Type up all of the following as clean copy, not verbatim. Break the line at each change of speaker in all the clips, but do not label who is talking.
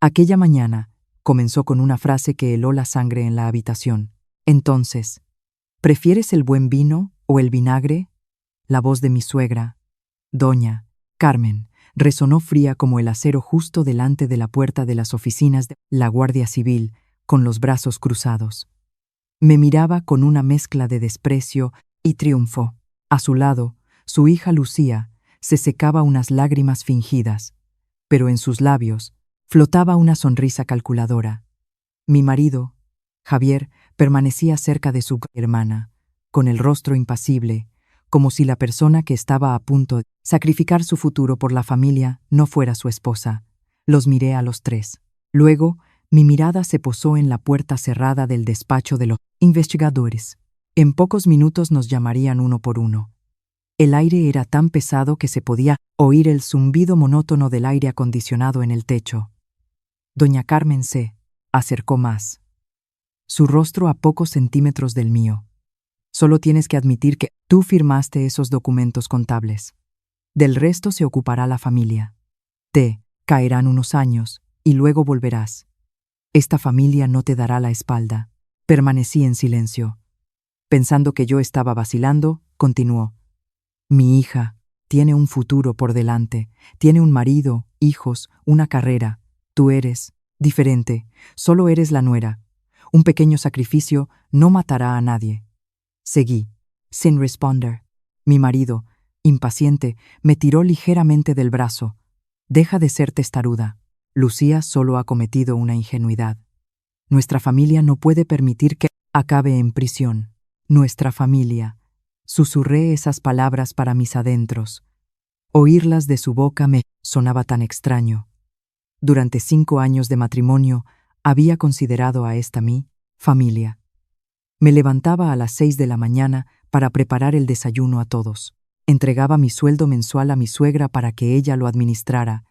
Aquella mañana comenzó con una frase que heló la sangre en la habitación. Entonces, ¿prefieres el buen vino o el vinagre? La voz de mi suegra, doña Carmen, resonó fría como el acero justo delante de la puerta de las oficinas de la Guardia Civil, con los brazos cruzados. Me miraba con una mezcla de desprecio y triunfo. A su lado, su hija Lucía se secaba unas lágrimas fingidas, pero en sus labios flotaba una sonrisa calculadora. Mi marido, Javier, permanecía cerca de su hermana, con el rostro impasible, como si la persona que estaba a punto de sacrificar su futuro por la familia no fuera su esposa. Los miré a los tres. Luego, mi mirada se posó en la puerta cerrada del despacho de los investigadores. En pocos minutos nos llamarían uno por uno. El aire era tan pesado que se podía oír el zumbido monótono del aire acondicionado en el techo. Doña Carmen se acercó más. Su rostro a pocos centímetros del mío. Solo tienes que admitir que tú firmaste esos documentos contables. Del resto se ocupará la familia. Te caerán unos años y luego volverás. Esta familia no te dará la espalda. Permanecí en silencio. Pensando que yo estaba vacilando, continuó. Mi hija tiene un futuro por delante, tiene un marido, hijos, una carrera. Tú eres diferente, solo eres la nuera. Un pequeño sacrificio no matará a nadie. Seguí, sin responder. Mi marido, impaciente, me tiró ligeramente del brazo. Deja de ser testaruda. Lucía solo ha cometido una ingenuidad. Nuestra familia no puede permitir que acabe en prisión. Nuestra familia. Susurré esas palabras para mis adentros. Oírlas de su boca me sonaba tan extraño. Durante 5 años de matrimonio había considerado a esta mi familia. Me levantaba a las 6 de la mañana para preparar el desayuno a todos. Entregaba mi sueldo mensual a mi suegra para que ella lo administrara.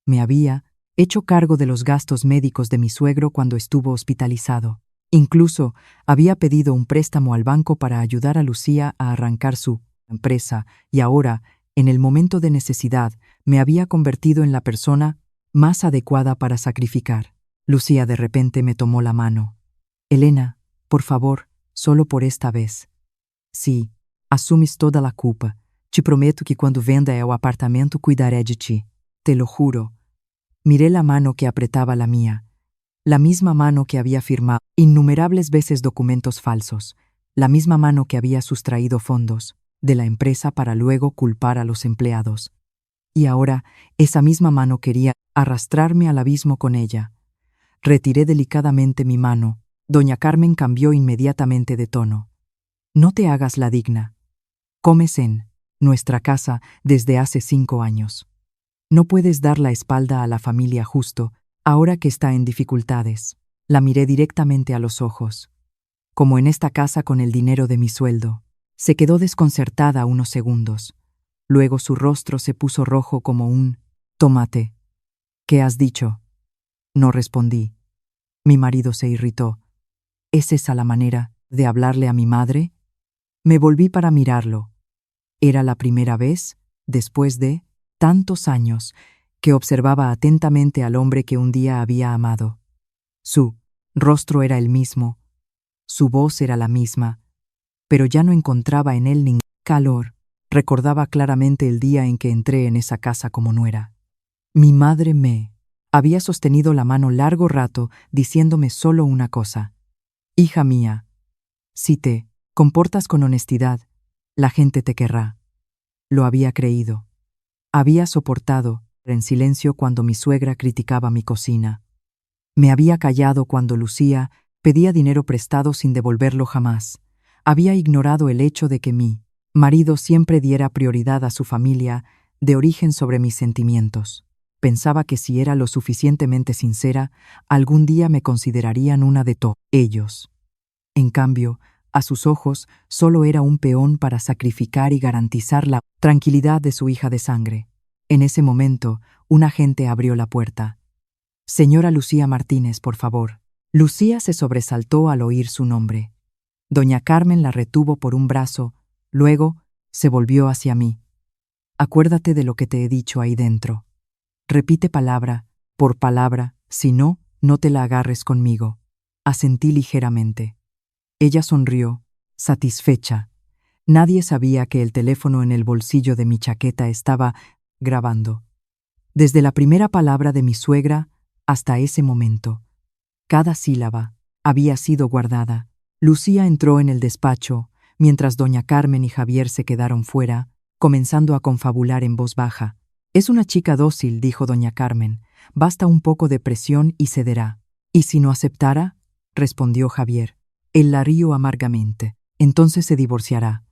Me había hecho cargo de los gastos médicos de mi suegro cuando estuvo hospitalizado. Incluso había pedido un préstamo al banco para ayudar a Lucía a arrancar su empresa y ahora, en el momento de necesidad, me había convertido en la persona más adecuada para sacrificar. Lucía de repente me tomó la mano. Elena, por favor, solo por esta vez. Sí, assumes toda la culpa. Te prometo que cuando venda el apartamento cuidaré de ti. Te lo juro. Miré la mano que apretaba la mía. La misma mano que había firmado innumerables veces documentos falsos. La misma mano que había sustraído fondos de la empresa para luego culpar a los empleados. Y ahora, esa misma mano quería arrastrarme al abismo con ella. Retiré delicadamente mi mano. Doña Carmen cambió inmediatamente de tono. No te hagas la digna. Comes en nuestra casa desde hace 5 años. No puedes dar la espalda a la familia justo, ahora que está en dificultades. La miré directamente a los ojos. Como en esta casa con el dinero de mi sueldo. Se quedó desconcertada unos segundos. Luego su rostro se puso rojo como un tomate. ¿Qué has dicho? No respondí. Mi marido se irritó. ¿Es esa la manera de hablarle a mi madre? Me volví para mirarlo. Era la primera vez, después de tantos años, que observaba atentamente al hombre que un día había amado. Su rostro era el mismo, su voz era la misma, pero ya no encontraba en él ningún calor. Recordaba claramente el día en que entré en esa casa como nuera. Mi madre me había sostenido la mano largo rato, diciéndome solo una cosa. Hija mía, si te comportas con honestidad, la gente te querrá. Lo había creído. Había soportado en silencio cuando mi suegra criticaba mi cocina. Me había callado cuando Lucía pedía dinero prestado sin devolverlo jamás. Había ignorado el hecho de que mi marido siempre diera prioridad a su familia de origen sobre mis sentimientos. Pensaba que si era lo suficientemente sincera, algún día me considerarían una de ellos. En cambio, a sus ojos, solo era un peón para sacrificar y garantizar la tranquilidad de su hija de sangre. En ese momento, un agente abrió la puerta. Señora Lucía Martínez, por favor. Lucía se sobresaltó al oír su nombre. Doña Carmen la retuvo por un brazo, luego se volvió hacia mí. Acuérdate de lo que te he dicho ahí dentro. Repite palabra por palabra, Si no, no te la agarres conmigo. Asentí ligeramente. Ella sonrió, satisfecha. Nadie sabía que el teléfono en el bolsillo de mi chaqueta estaba grabando. Desde la primera palabra de mi suegra hasta ese momento. Cada sílaba había sido guardada. Lucía entró en el despacho, mientras doña Carmen y Javier se quedaron fuera, comenzando a confabular en voz baja. «Es una chica dócil», dijo doña Carmen. «Basta un poco de presión y cederá». «¿Y si no aceptara?», respondió Javier. Él la rió amargamente. «Entonces se divorciará.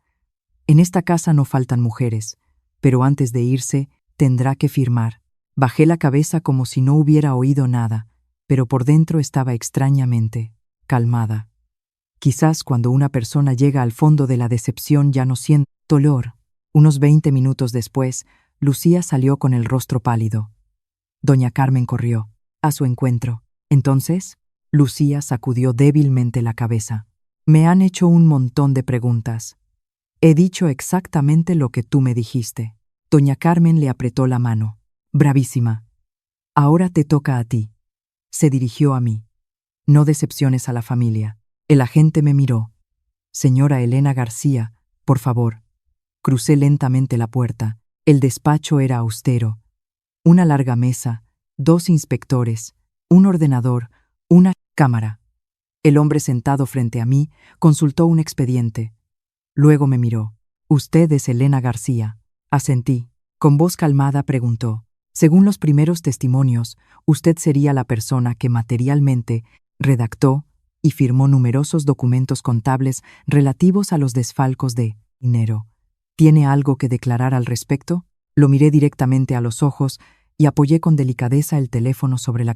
En esta casa no faltan mujeres, pero antes de irse tendrá que firmar». Bajé la cabeza como si no hubiera oído nada, pero por dentro estaba extrañamente calmada. Quizás cuando una persona llega al fondo de la decepción ya no siente dolor. Unos 20 minutos después, Lucía salió con el rostro pálido. Doña Carmen corrió a su encuentro. «Entonces», Lucía sacudió débilmente la cabeza. «Me han hecho un montón de preguntas. He dicho exactamente lo que tú me dijiste». Doña Carmen le apretó la mano. «Bravísima. Ahora te toca a ti». Se dirigió a mí. «No decepciones a la familia». El agente me miró. «Señora Elena García, por favor». Crucé lentamente la puerta. El despacho era austero. Una larga mesa, 2 inspectores, un ordenador, una cámara. El hombre sentado frente a mí consultó un expediente. Luego me miró. «Usted es Elena García». Asentí. Con voz calmada preguntó. «Según los primeros testimonios, usted sería la persona que materialmente redactó y firmó numerosos documentos contables relativos a los desfalcos de dinero. ¿Tiene algo que declarar al respecto?». Lo miré directamente a los ojos y apoyé con delicadeza el teléfono sobre la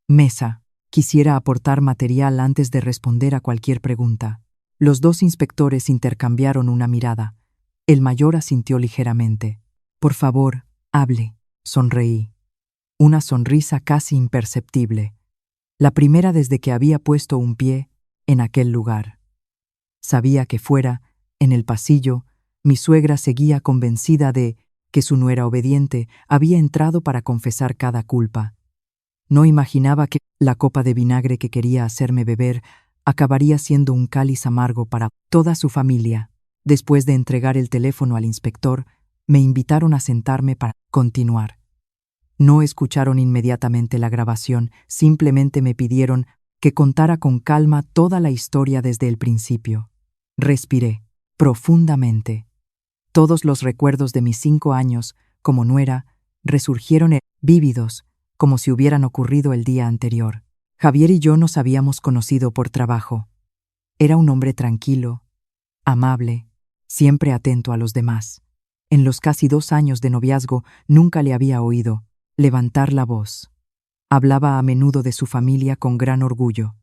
mesa. Quisiera aportar material antes de responder a cualquier pregunta. Los 2 inspectores intercambiaron una mirada. El mayor asintió ligeramente. «Por favor, hable». Sonreí. Una sonrisa casi imperceptible. La primera desde que había puesto un pie en aquel lugar. Sabía que fuera, en el pasillo, mi suegra seguía convencida de que su nuera obediente había entrado para confesar cada culpa. No imaginaba que la copa de vinagre que quería hacerme beber acabaría siendo un cáliz amargo para toda su familia. Después de entregar el teléfono al inspector, me invitaron a sentarme para continuar. No escucharon inmediatamente la grabación, simplemente me pidieron que contara con calma toda la historia desde el principio. Respiré profundamente. Todos los recuerdos de mis 5 años, como nuera, resurgieron vívidos, como si hubieran ocurrido el día anterior. Javier y yo nos habíamos conocido por trabajo. Era un hombre tranquilo, amable, siempre atento a los demás. En los casi 2 años de noviazgo nunca le había oído levantar la voz. Hablaba a menudo de su familia con gran orgullo.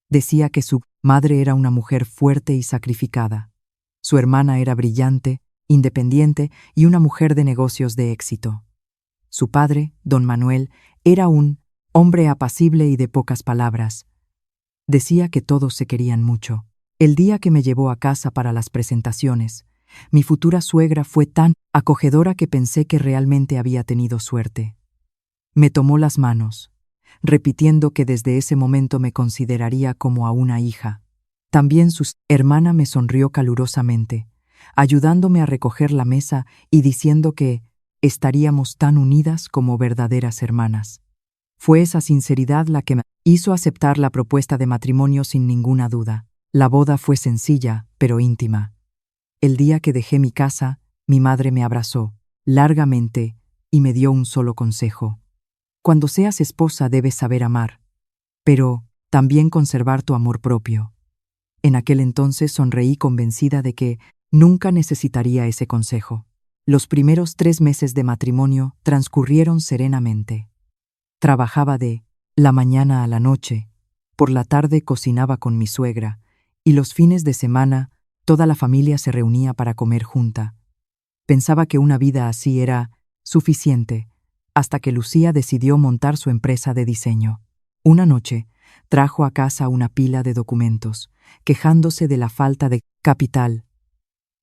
Decía que su madre era una mujer fuerte y sacrificada. Su hermana era brillante, independiente y una mujer de negocios de éxito. Su padre, don Manuel, era un hombre apacible y de pocas palabras. Decía que todos se querían mucho. El día que me llevó a casa para las presentaciones, mi futura suegra fue tan acogedora que pensé que realmente había tenido suerte. Me tomó las manos, repitiendo que desde ese momento me consideraría como a una hija. También su hermana me sonrió calurosamente, ayudándome a recoger la mesa y diciendo que estaríamos tan unidas como verdaderas hermanas. Fue esa sinceridad la que me hizo aceptar la propuesta de matrimonio sin ninguna duda. La boda fue sencilla, pero íntima. El día que dejé mi casa, mi madre me abrazó largamente y me dio un solo consejo. Cuando seas esposa debes saber amar, pero también conservar tu amor propio. En aquel entonces sonreí convencida de que nunca necesitaría ese consejo. Los primeros 3 meses de matrimonio transcurrieron serenamente. Trabajaba de la mañana a la noche, por la tarde cocinaba con mi suegra, y los fines de semana toda la familia se reunía para comer junta. Pensaba que una vida así era suficiente, hasta que Lucía decidió montar su empresa de diseño. Una noche, trajo a casa una pila de documentos, quejándose de la falta de capital.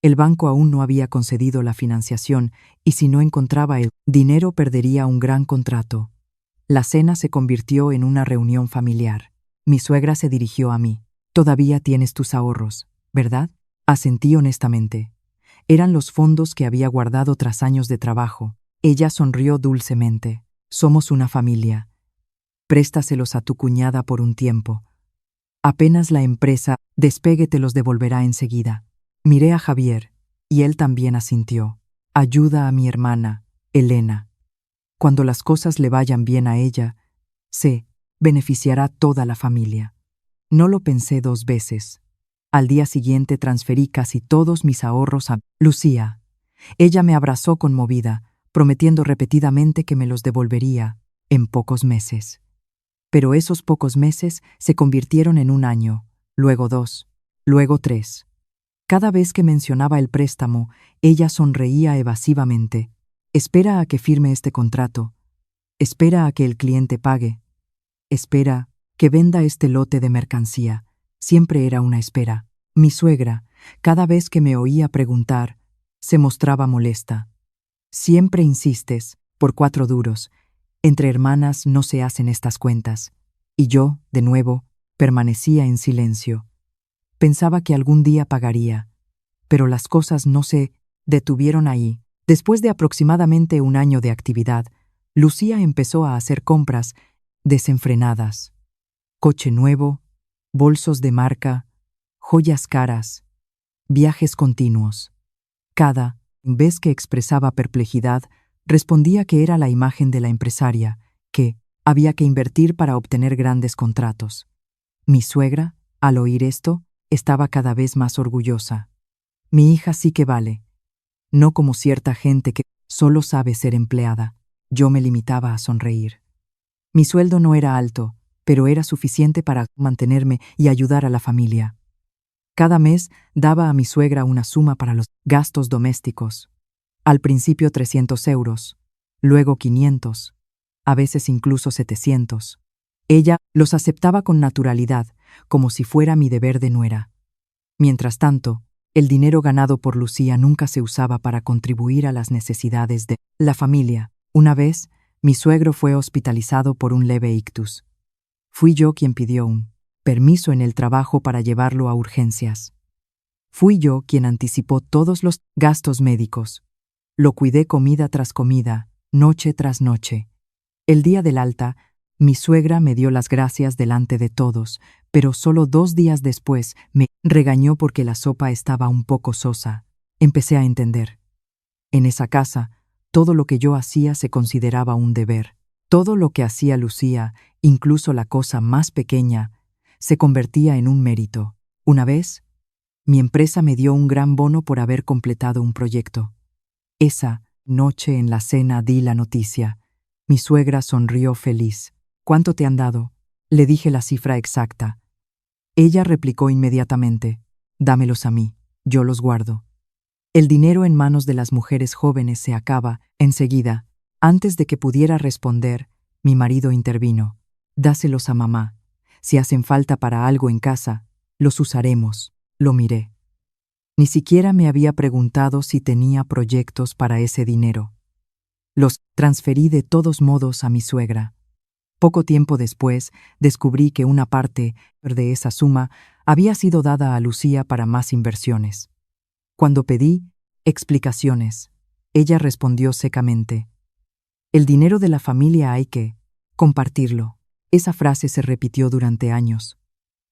El banco aún no había concedido la financiación y si no encontraba el dinero perdería un gran contrato. La cena se convirtió en una reunión familiar. Mi suegra se dirigió a mí. «Todavía tienes tus ahorros, ¿verdad?». Asentí honestamente. Eran los fondos que había guardado tras años de trabajo. Ella sonrió dulcemente. «Somos una familia. Préstaselos a tu cuñada por un tiempo. Apenas la empresa despegue te los devolverá enseguida». Miré a Javier, y él también asintió. «Ayuda a mi hermana, Elena. Cuando las cosas le vayan bien a ella, se beneficiará toda la familia». No lo pensé 2 veces. Al día siguiente transferí casi todos mis ahorros a Lucía. Ella me abrazó conmovida, prometiendo repetidamente que me los devolvería en pocos meses. Pero esos pocos meses se convirtieron en 1 año, luego 2, luego 3. Cada vez que mencionaba el préstamo, ella sonreía evasivamente. «Espera a que firme este contrato. Espera a que el cliente pague. Espera que venda este lote de mercancía». Siempre era una espera. Mi suegra, cada vez que me oía preguntar, se mostraba molesta. «Siempre insistes, por 4 duros. Entre hermanas no se hacen estas cuentas». Y yo, de nuevo, permanecía en silencio. Pensaba que algún día pagaría, pero las cosas no se detuvieron ahí. Después de aproximadamente 1 año de actividad, Lucía empezó a hacer compras desenfrenadas. Coche nuevo, bolsos de marca, joyas caras, viajes continuos. Cada vez que expresaba perplejidad, respondía que era la imagen de la empresaria, que había que invertir para obtener grandes contratos. Mi suegra, al oír esto, estaba cada vez más orgullosa. «Mi hija sí que vale, no como cierta gente que solo sabe ser empleada». Yo me limitaba a sonreír. Mi sueldo no era alto, pero era suficiente para mantenerme y ayudar a la familia. Cada mes daba a mi suegra una suma para los gastos domésticos. Al principio 300 euros, luego 500, a veces incluso 700. Ella los aceptaba con naturalidad, como si fuera mi deber de nuera. Mientras tanto, el dinero ganado por Lucía nunca se usaba para contribuir a las necesidades de la familia. Una vez, mi suegro fue hospitalizado por un leve ictus. Fui yo quien pidió un permiso en el trabajo para llevarlo a urgencias. Fui yo quien anticipó todos los gastos médicos. Lo cuidé comida tras comida, noche tras noche. El día del alta, mi suegra me dio las gracias delante de todos, pero solo 2 días después me regañó porque la sopa estaba un poco sosa. Empecé a entender. En esa casa, todo lo que yo hacía se consideraba un deber. Todo lo que hacía Lucía, incluso la cosa más pequeña, se convertía en un mérito. Una vez, mi empresa me dio un gran bono por haber completado un proyecto. Esa noche en la cena di la noticia. Mi suegra sonrió feliz. «¿Cuánto te han dado?». Le dije la cifra exacta. Ella replicó inmediatamente: «Dámelos a mí, yo los guardo». El dinero en manos de las mujeres jóvenes se acaba enseguida. Antes de que pudiera responder, mi marido intervino. «Dáselos a mamá. Si hacen falta para algo en casa, los usaremos». Lo miré. Ni siquiera me había preguntado si tenía proyectos para ese dinero. Los transferí de todos modos a mi suegra. Poco tiempo después, descubrí que una parte de esa suma había sido dada a Lucía para más inversiones. Cuando pedí explicaciones, ella respondió secamente: «El dinero de la familia hay que compartirlo». Esa frase se repitió durante años,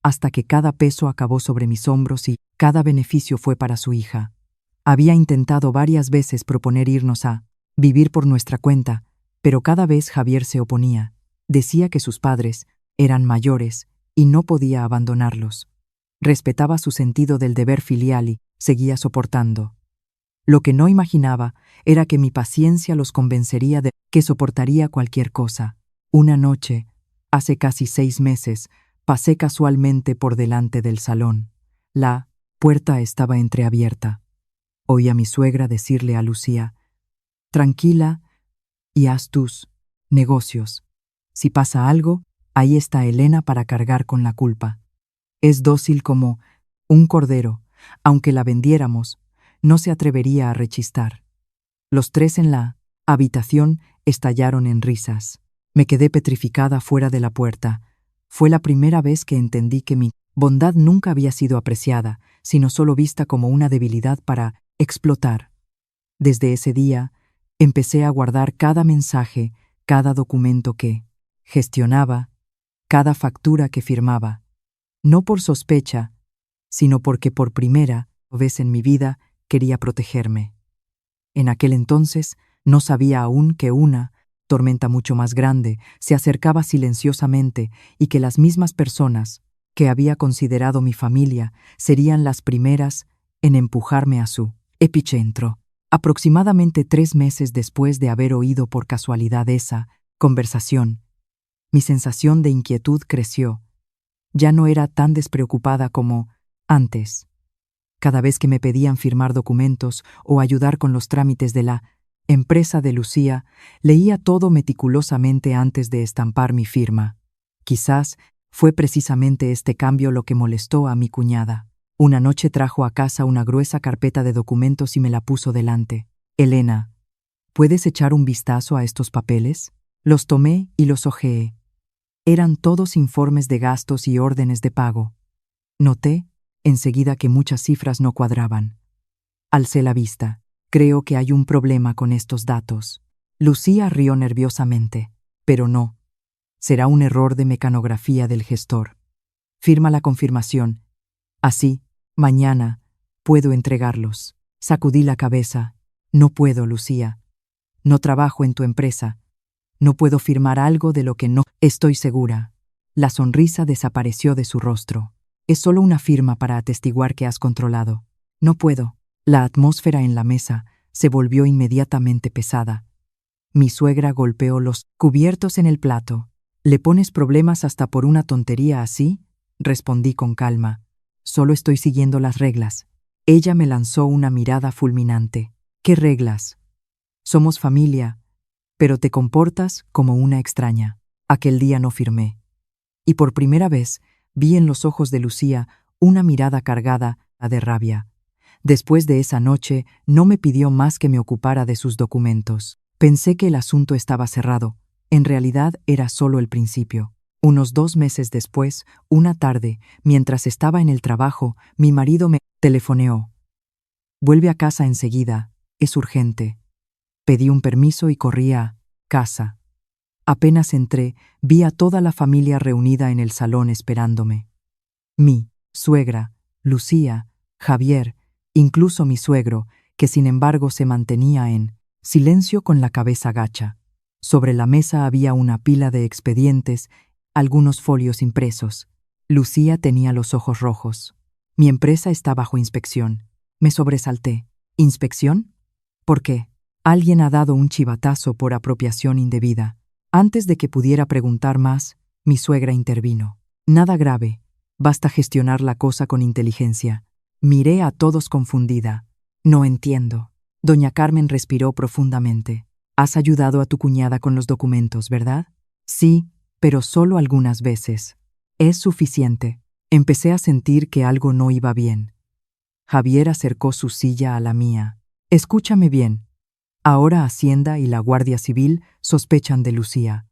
hasta que cada peso acabó sobre mis hombros y cada beneficio fue para su hija. Había intentado varias veces proponer irnos a vivir por nuestra cuenta, pero cada vez Javier se oponía. Decía que sus padres eran mayores y no podía abandonarlos. Respetaba su sentido del deber filial y seguía soportando. Lo que no imaginaba era que mi paciencia los convencería de que soportaría cualquier cosa. Una noche, hace casi 6 meses, pasé casualmente por delante del salón. La puerta estaba entreabierta. Oí a mi suegra decirle a Lucía: «Tranquila y haz tus negocios. Si pasa algo, ahí está Elena para cargar con la culpa. Es dócil como un cordero. Aunque la vendiéramos, no se atrevería a rechistar». Los 3 en la habitación estallaron en risas. Me quedé petrificada fuera de la puerta. Fue la primera vez que entendí que mi bondad nunca había sido apreciada, sino solo vista como una debilidad para explotar. Desde ese día, empecé a guardar cada mensaje, cada documento que gestionaba, cada factura que firmaba, no por sospecha, sino porque por primera vez en mi vida quería protegerme. En aquel entonces no sabía aún que una tormenta mucho más grande se acercaba silenciosamente y que las mismas personas que había considerado mi familia serían las primeras en empujarme a su epicentro. Aproximadamente 3 meses después de haber oído por casualidad esa conversación, mi sensación de inquietud creció. Ya no era tan despreocupada como antes. Cada vez que me pedían firmar documentos o ayudar con los trámites de la empresa de Lucía, leía todo meticulosamente antes de estampar mi firma. Quizás fue precisamente este cambio lo que molestó a mi cuñada. Una noche trajo a casa una gruesa carpeta de documentos y me la puso delante. «Elena, ¿puedes echar un vistazo a estos papeles?» Los tomé y los hojeé. Eran todos informes de gastos y órdenes de pago. Noté enseguida que muchas cifras no cuadraban. Alcé la vista. Creo que hay un problema con estos datos. Lucía rió nerviosamente. Pero no. Será un error de mecanografía del gestor. Firma la confirmación. Así, mañana, puedo entregarlos. Sacudí la cabeza. No puedo, Lucía. No trabajo en tu empresa. No puedo firmar algo de lo que no estoy segura. La sonrisa desapareció de su rostro. Es solo una firma para atestiguar que has controlado. No puedo. La atmósfera en la mesa se volvió inmediatamente pesada. Mi suegra golpeó los cubiertos en el plato. ¿Le pones problemas hasta por una tontería así? Respondí con calma. Solo estoy siguiendo las reglas. Ella me lanzó una mirada fulminante. ¿Qué reglas? Somos familia, pero te comportas como una extraña. Aquel día no firmé. Y por primera vez vi en los ojos de Lucía una mirada cargada de rabia. Después de esa noche no me pidió más que me ocupara de sus documentos. Pensé que el asunto estaba cerrado. En realidad era solo el principio. Unos 2 meses después, una tarde, mientras estaba en el trabajo, mi marido me telefoneó. «Vuelve a casa enseguida, es urgente». Pedí un permiso y corrí a casa. Apenas entré, vi a toda la familia reunida en el salón esperándome. Mi suegra, Lucía, Javier, incluso mi suegro, que sin embargo se mantenía en silencio con la cabeza gacha. Sobre la mesa había una pila de expedientes, algunos folios impresos. Lucía tenía los ojos rojos. Mi empresa está bajo inspección. Me sobresalté. ¿Inspección? ¿Por qué? Alguien ha dado un chivatazo por apropiación indebida. Antes de que pudiera preguntar más, mi suegra intervino. Nada grave. Basta gestionar la cosa con inteligencia. Miré a todos confundida. No entiendo. Doña Carmen respiró profundamente. Has ayudado a tu cuñada con los documentos, ¿verdad? Sí, pero solo algunas veces. Es suficiente. Empecé a sentir que algo no iba bien. Javier acercó su silla a la mía. Escúchame bien. Ahora Hacienda y la Guardia Civil sospechan de Lucía.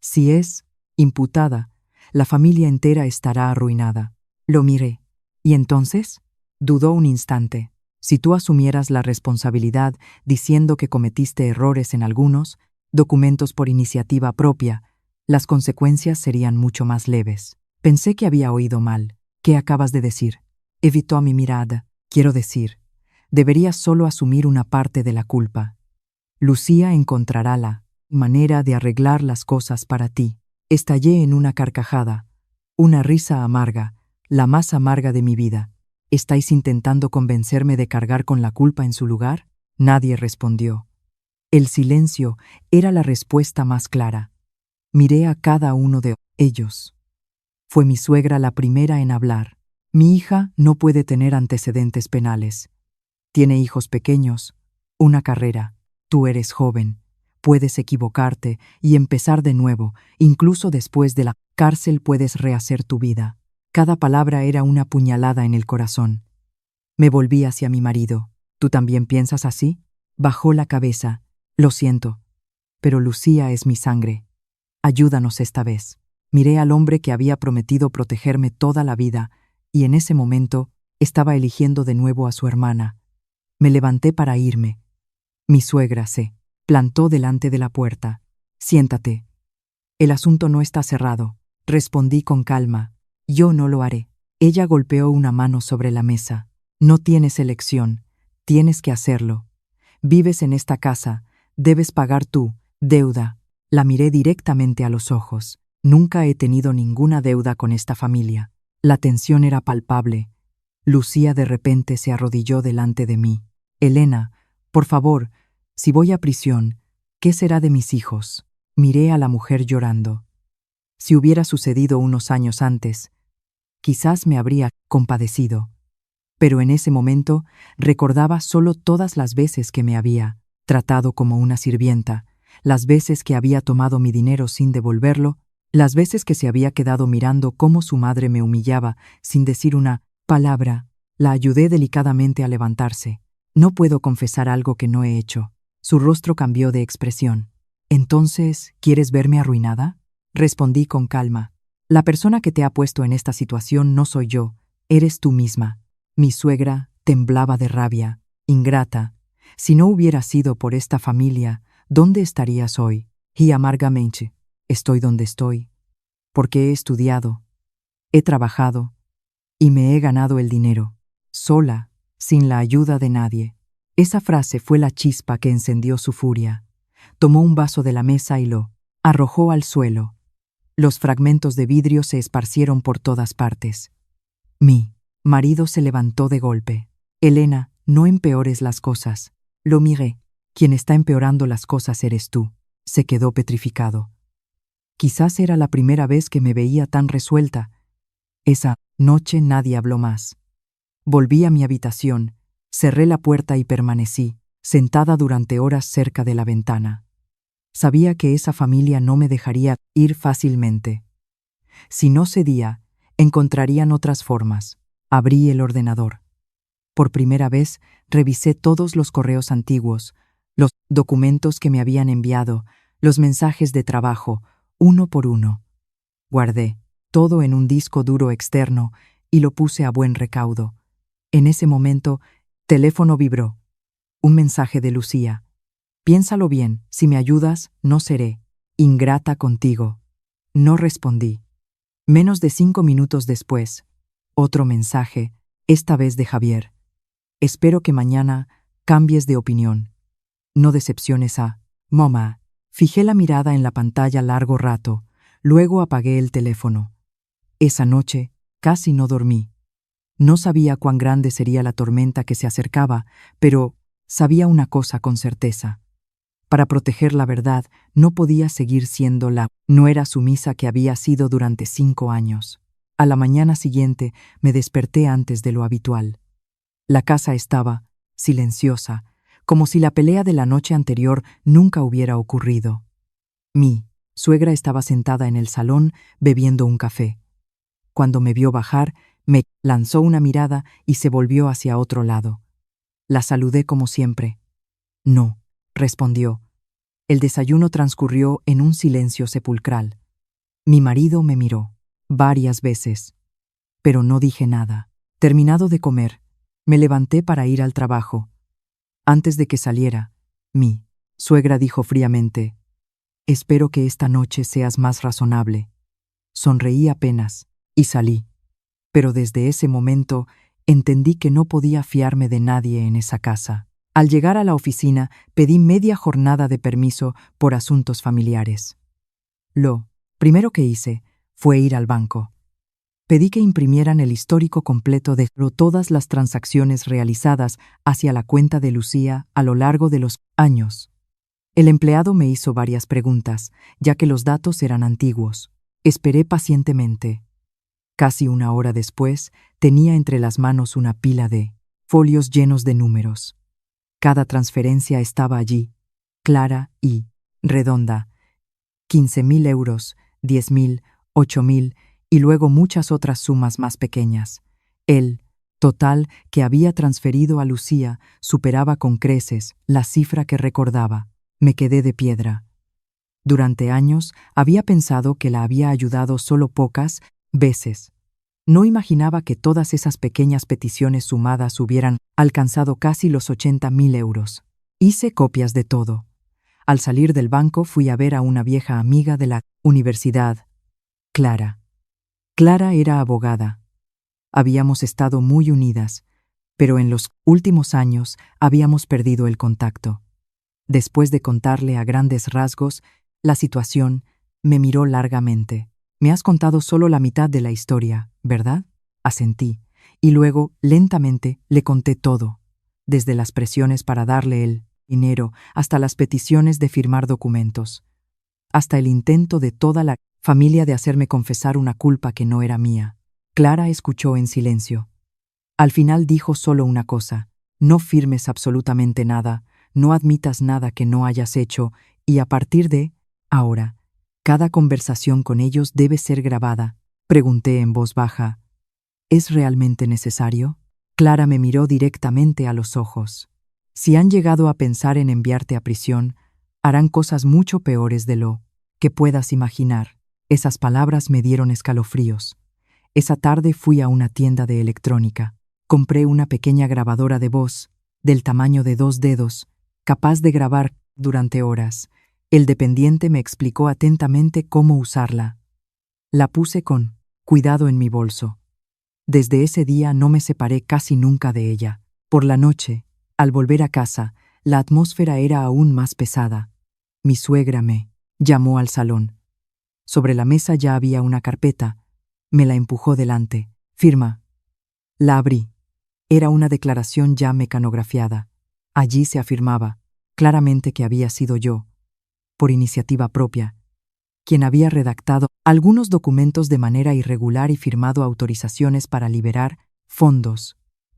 Si es imputada, la familia entera estará arruinada. Lo miré. ¿Y entonces? Dudó un instante. Si tú asumieras la responsabilidad diciendo que cometiste errores en algunos documentos por iniciativa propia, las consecuencias serían mucho más leves. Pensé que había oído mal. ¿Qué acabas de decir? Evitó mi mirada. Quiero decir, deberías solo asumir una parte de la culpa. Lucía encontrará la manera de arreglar las cosas para ti. Estallé en una carcajada, una risa amarga, la más amarga de mi vida. ¿Estáis intentando convencerme de cargar con la culpa en su lugar? Nadie respondió. El silencio era la respuesta más clara. Miré a cada uno de ellos. Fue mi suegra la primera en hablar. Mi hija no puede tener antecedentes penales. Tiene hijos pequeños, una carrera. Tú eres joven, puedes equivocarte y empezar de nuevo, incluso después de la cárcel puedes rehacer tu vida. Cada palabra era una puñalada en el corazón. Me volví hacia mi marido. ¿Tú también piensas así? Bajó la cabeza. Lo siento, pero Lucía es mi sangre. Ayúdanos esta vez. Miré al hombre que había prometido protegerme toda la vida, y en ese momento estaba eligiendo de nuevo a su hermana. Me levanté para irme. Mi suegra se plantó delante de la puerta. Siéntate. El asunto no está cerrado, respondí con calma. Yo no lo haré. Ella golpeó una mano sobre la mesa. No tienes elección. Tienes que hacerlo. Vives en esta casa. Debes pagar tu deuda. La miré directamente a los ojos. Nunca he tenido ninguna deuda con esta familia. La tensión era palpable. Lucía de repente se arrodilló delante de mí. Elena, por favor, si voy a prisión, ¿qué será de mis hijos? Miré a la mujer llorando. Si hubiera sucedido unos años antes, quizás me habría compadecido. Pero en ese momento recordaba solo todas las veces que me había tratado como una sirvienta, las veces que había tomado mi dinero sin devolverlo, las veces que se había quedado mirando cómo su madre me humillaba sin decir una palabra. La ayudé delicadamente a levantarse. No puedo confesar algo que no he hecho. Su rostro cambió de expresión. ¿Entonces, quieres verme arruinada? Respondí con calma. La persona que te ha puesto en esta situación no soy yo, eres tú misma. Mi suegra temblaba de rabia. Ingrata. Si no hubiera sido por esta familia, ¿dónde estarías hoy? Y amargamente, estoy donde estoy, porque he estudiado, he trabajado y me he ganado el dinero, sola, sin la ayuda de nadie. Esa frase fue la chispa que encendió su furia. Tomó un vaso de la mesa y lo arrojó al suelo. Los fragmentos de vidrio se esparcieron por todas partes. Mi marido se levantó de golpe. Elena, no empeores las cosas. Lo miré. Quien está empeorando las cosas eres tú. Se quedó petrificado. Quizás era la primera vez que me veía tan resuelta. Esa noche nadie habló más. Volví a mi habitación, cerré la puerta y permanecí, sentada durante horas cerca de la ventana. Sabía que esa familia no me dejaría ir fácilmente. Si no cedía, encontrarían otras formas. Abrí el ordenador. Por primera vez, revisé todos los correos antiguos, los documentos que me habían enviado, los mensajes de trabajo, uno por uno. Guardé todo en un disco duro externo y lo puse a buen recaudo. En ese momento, teléfono vibró. Un mensaje de Lucía. Piénsalo bien, si me ayudas, no seré ingrata contigo. No respondí. Menos de 5 minutos después, otro mensaje, esta vez de Javier. Espero que mañana cambies de opinión. No decepciones a mamá. Fijé la mirada en la pantalla largo rato, luego apagué el teléfono. Esa noche casi no dormí. No sabía cuán grande sería la tormenta que se acercaba, pero sabía una cosa con certeza. Para proteger la verdad, no podía seguir siendo la nuera sumisa que había sido durante 5 años. A la mañana siguiente me desperté antes de lo habitual. La casa estaba silenciosa, como si la pelea de la noche anterior nunca hubiera ocurrido. Mi suegra estaba sentada en el salón bebiendo un café. Cuando me vio bajar, me lanzó una mirada y se volvió hacia otro lado. La saludé como siempre. No, respondió. El desayuno transcurrió en un silencio sepulcral. Mi marido me miró varias veces, pero no dije nada. Terminado de comer, me levanté para ir al trabajo. Antes de que saliera, mi suegra dijo fríamente: «Espero que esta noche seas más razonable». Sonreí apenas y salí. Pero desde ese momento entendí que no podía fiarme de nadie en esa casa. Al llegar a la oficina, pedí media jornada de permiso por asuntos familiares. Lo primero que hice fue ir al banco. Pedí que imprimieran el histórico completo de todas las transacciones realizadas hacia la cuenta de Lucía a lo largo de los años. El empleado me hizo varias preguntas, ya que los datos eran antiguos. Esperé pacientemente. Casi una hora después, tenía entre las manos una pila de folios llenos de números. Cada transferencia estaba allí, clara y redonda. 15.000 euros, 10.000, 8.000 y luego muchas otras sumas más pequeñas. El total que había transferido a Lucía superaba con creces la cifra que recordaba. Me quedé de piedra. Durante años había pensado que la había ayudado solo pocas veces. No imaginaba que todas esas pequeñas peticiones sumadas hubieran alcanzado casi los 80.000 euros. Hice copias de todo. Al salir del banco fui a ver a una vieja amiga de la universidad, Clara. Clara era abogada. Habíamos estado muy unidas, pero en los últimos años habíamos perdido el contacto. Después de contarle a grandes rasgos la situación, me miró largamente. «Me has contado solo la mitad de la historia, ¿verdad?», asentí, y luego, lentamente, le conté todo, desde las presiones para darle el dinero hasta las peticiones de firmar documentos, hasta el intento de toda la familia de hacerme confesar una culpa que no era mía. Clara escuchó en silencio. Al final dijo solo una cosa: «No firmes absolutamente nada, no admitas nada que no hayas hecho, y a partir de ahora, cada conversación con ellos debe ser grabada». Pregunté en voz baja: «¿Es realmente necesario?». Clara me miró directamente a los ojos. «Si han llegado a pensar en enviarte a prisión, harán cosas mucho peores de lo que puedas imaginar». Esas palabras me dieron escalofríos. Esa tarde fui a una tienda de electrónica. Compré una pequeña grabadora de voz, del tamaño de 2 dedos, capaz de grabar durante horas. El dependiente me explicó atentamente cómo usarla. La puse con cuidado en mi bolso. Desde ese día no me separé casi nunca de ella. Por la noche, al volver a casa, la atmósfera era aún más pesada. Mi suegra me llamó al salón. Sobre la mesa ya había una carpeta. Me la empujó delante. «Firma». La abrí. Era una declaración ya mecanografiada. Allí se afirmaba claramente que había sido yo, por iniciativa propia, quien había redactado algunos documentos de manera irregular y firmado autorizaciones para liberar fondos.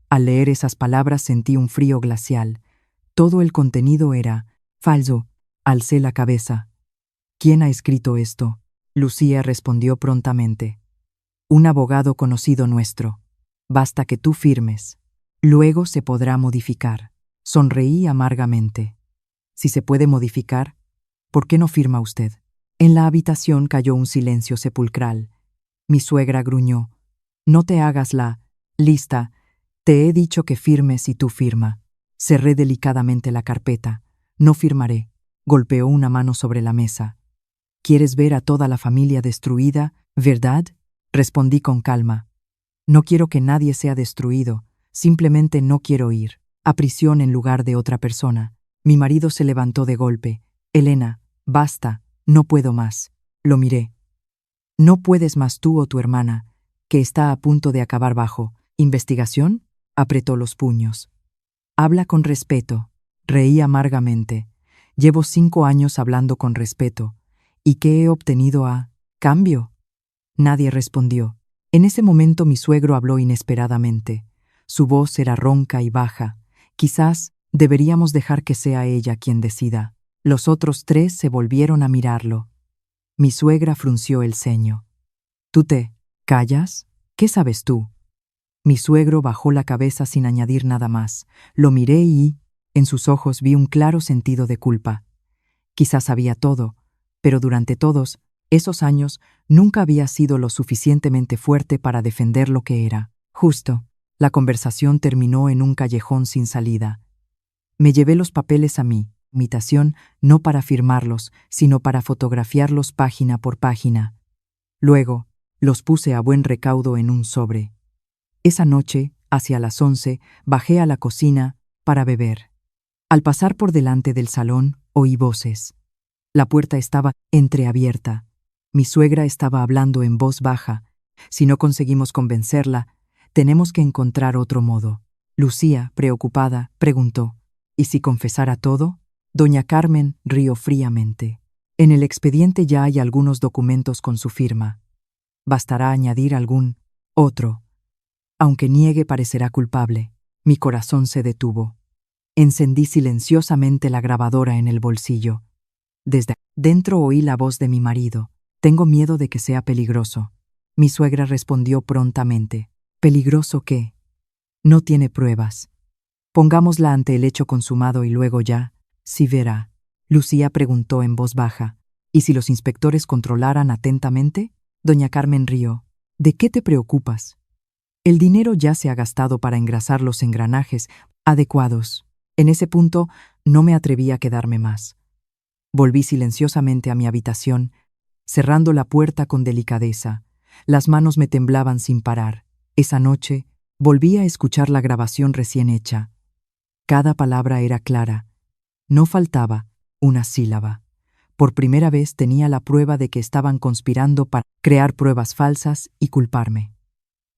Al leer esas palabras sentí un frío glacial. Todo el contenido era falso. Alcé la cabeza. «¿Quién ha escrito esto?». Lucía respondió prontamente: «Un abogado conocido nuestro. Basta que tú firmes. Luego se podrá modificar». Sonreí amargamente. «Si se puede modificar, ¿por qué no firma usted?». En la habitación cayó un silencio sepulcral. Mi suegra gruñó: «No te hagas la lista. Te he dicho que firmes y tú firma». Cerré delicadamente la carpeta. «No firmaré». Golpeó una mano sobre la mesa. «¿Quieres ver a toda la familia destruida, verdad?». Respondí con calma: «No quiero que nadie sea destruido, simplemente no quiero ir a prisión en lugar de otra persona». Mi marido se levantó de golpe. «Elena, basta, no puedo más». Lo miré. «No puedes más tú o tu hermana, que está a punto de acabar bajo investigación». Apretó los puños. «Habla con respeto». Reí amargamente. Llevo 5 años hablando con respeto. ¿Y qué he obtenido a cambio? Nadie respondió. En ese momento mi suegro habló inesperadamente. Su voz era ronca y baja. «Quizás deberíamos dejar que sea ella quien decida». Los otros 3 se volvieron a mirarlo. Mi suegra frunció el ceño. «¿Tú te callas? ¿Qué sabes tú?». Mi suegro bajó la cabeza sin añadir nada más. Lo miré y, en sus ojos vi un claro sentido de culpa. Quizás sabía todo, pero durante todos esos años nunca había sido lo suficientemente fuerte para defender lo que era justo. La conversación terminó en un callejón sin salida. Me llevé los papeles a mi habitación, no para firmarlos, sino para fotografiarlos página por página. Luego, los puse a buen recaudo en un sobre. Esa noche, hacia las 11, bajé a la cocina para beber. Al pasar por delante del salón, oí voces. La puerta estaba entreabierta. Mi suegra estaba hablando en voz baja. «Si no conseguimos convencerla, tenemos que encontrar otro modo». Lucía, preocupada, preguntó: «¿Y si confesara todo?». Doña Carmen rió fríamente. «En el expediente ya hay algunos documentos con su firma. Bastará añadir algún otro. Aunque niegue, parecerá culpable». Mi corazón se detuvo. Encendí silenciosamente la grabadora en el bolsillo. Desde dentro oí la voz de mi marido: «Tengo miedo de que sea peligroso». Mi suegra respondió prontamente: «¿Peligroso qué? No tiene pruebas. Pongámosla ante el hecho consumado y luego ya, sí verá». Lucía preguntó en voz baja: ¿Y si los inspectores controlaran atentamente? Doña Carmen rió. ¿De qué te preocupas? El dinero ya se ha gastado para engrasar los engranajes adecuados. En ese punto no me atreví a quedarme más. Volví silenciosamente a mi habitación, cerrando la puerta con delicadeza. Las manos me temblaban sin parar. Esa noche volví a escuchar la grabación recién hecha. Cada palabra era clara. No faltaba una sílaba. Por primera vez tenía la prueba de que estaban conspirando para crear pruebas falsas y culparme.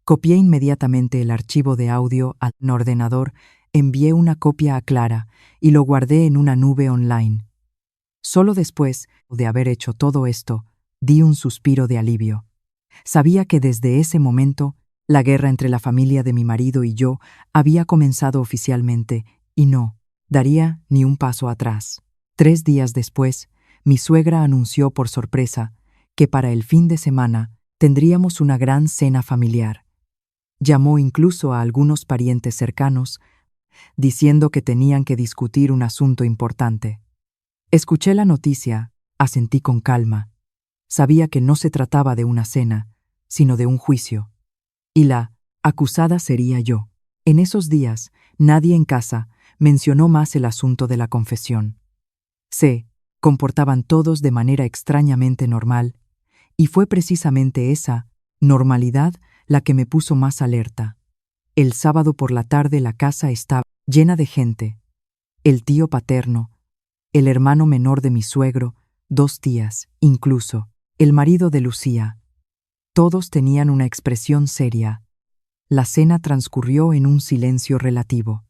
Copié inmediatamente el archivo de audio al ordenador, envié una copia a Clara y lo guardé en una nube online. Solo después de haber hecho todo esto, di un suspiro de alivio. Sabía que desde ese momento, la guerra entre la familia de mi marido y yo había comenzado oficialmente y no daría ni un paso atrás. 3 días después, mi suegra anunció por sorpresa que para el fin de semana tendríamos una gran cena familiar. Llamó incluso a algunos parientes cercanos, diciendo que tenían que discutir un asunto importante. Escuché la noticia, asentí con calma. Sabía que no se trataba de una cena, sino de un juicio. Y la acusada sería yo. En esos días, nadie en casa mencionó más el asunto de la confesión. Se comportaban todos de manera extrañamente normal, y fue precisamente esa normalidad la que me puso más alerta. El sábado por la tarde la casa estaba llena de gente. El tío paterno, el hermano menor de mi suegro, 2 tías, incluso el marido de Lucía. Todos tenían una expresión seria. La cena transcurrió en un silencio relativo.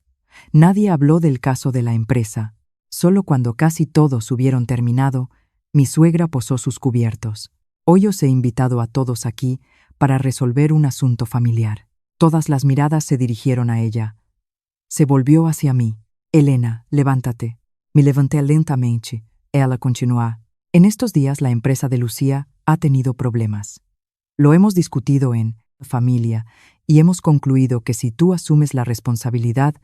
Nadie habló del caso de la empresa. Solo cuando casi todos hubieron terminado, mi suegra posó sus cubiertos. Hoy os he invitado a todos aquí para resolver un asunto familiar. Todas las miradas se dirigieron a ella. Se volvió hacia mí. Elena, levántate. Me levanté lentamente. Ella continuó. En estos días la empresa de Lucía ha tenido problemas. Lo hemos discutido en familia y hemos concluido que si tú asumes la responsabilidad,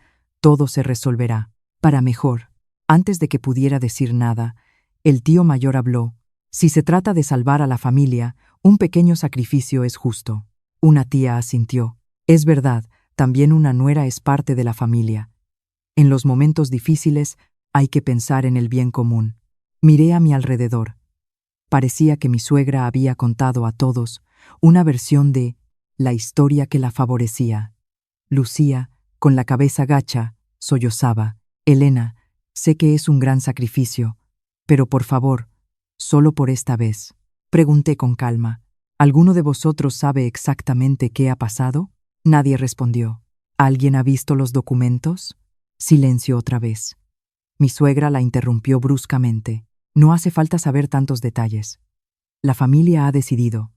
todo se resolverá. Para mejor. Antes de que pudiera decir nada, el tío mayor habló. Si se trata de salvar a la familia, un pequeño sacrificio es justo. Una tía asintió. Es verdad, también una nuera es parte de la familia. En los momentos difíciles hay que pensar en el bien común. Miré a mi alrededor. Parecía que mi suegra había contado a todos una versión de la historia que la favorecía. Lucía, con la cabeza gacha, sollozaba. Elena, sé que es un gran sacrificio, pero por favor, solo por esta vez. Pregunté con calma. ¿Alguno de vosotros sabe exactamente qué ha pasado? Nadie respondió. ¿Alguien ha visto los documentos? Silencio otra vez. Mi suegra la interrumpió bruscamente. No hace falta saber tantos detalles. La familia ha decidido.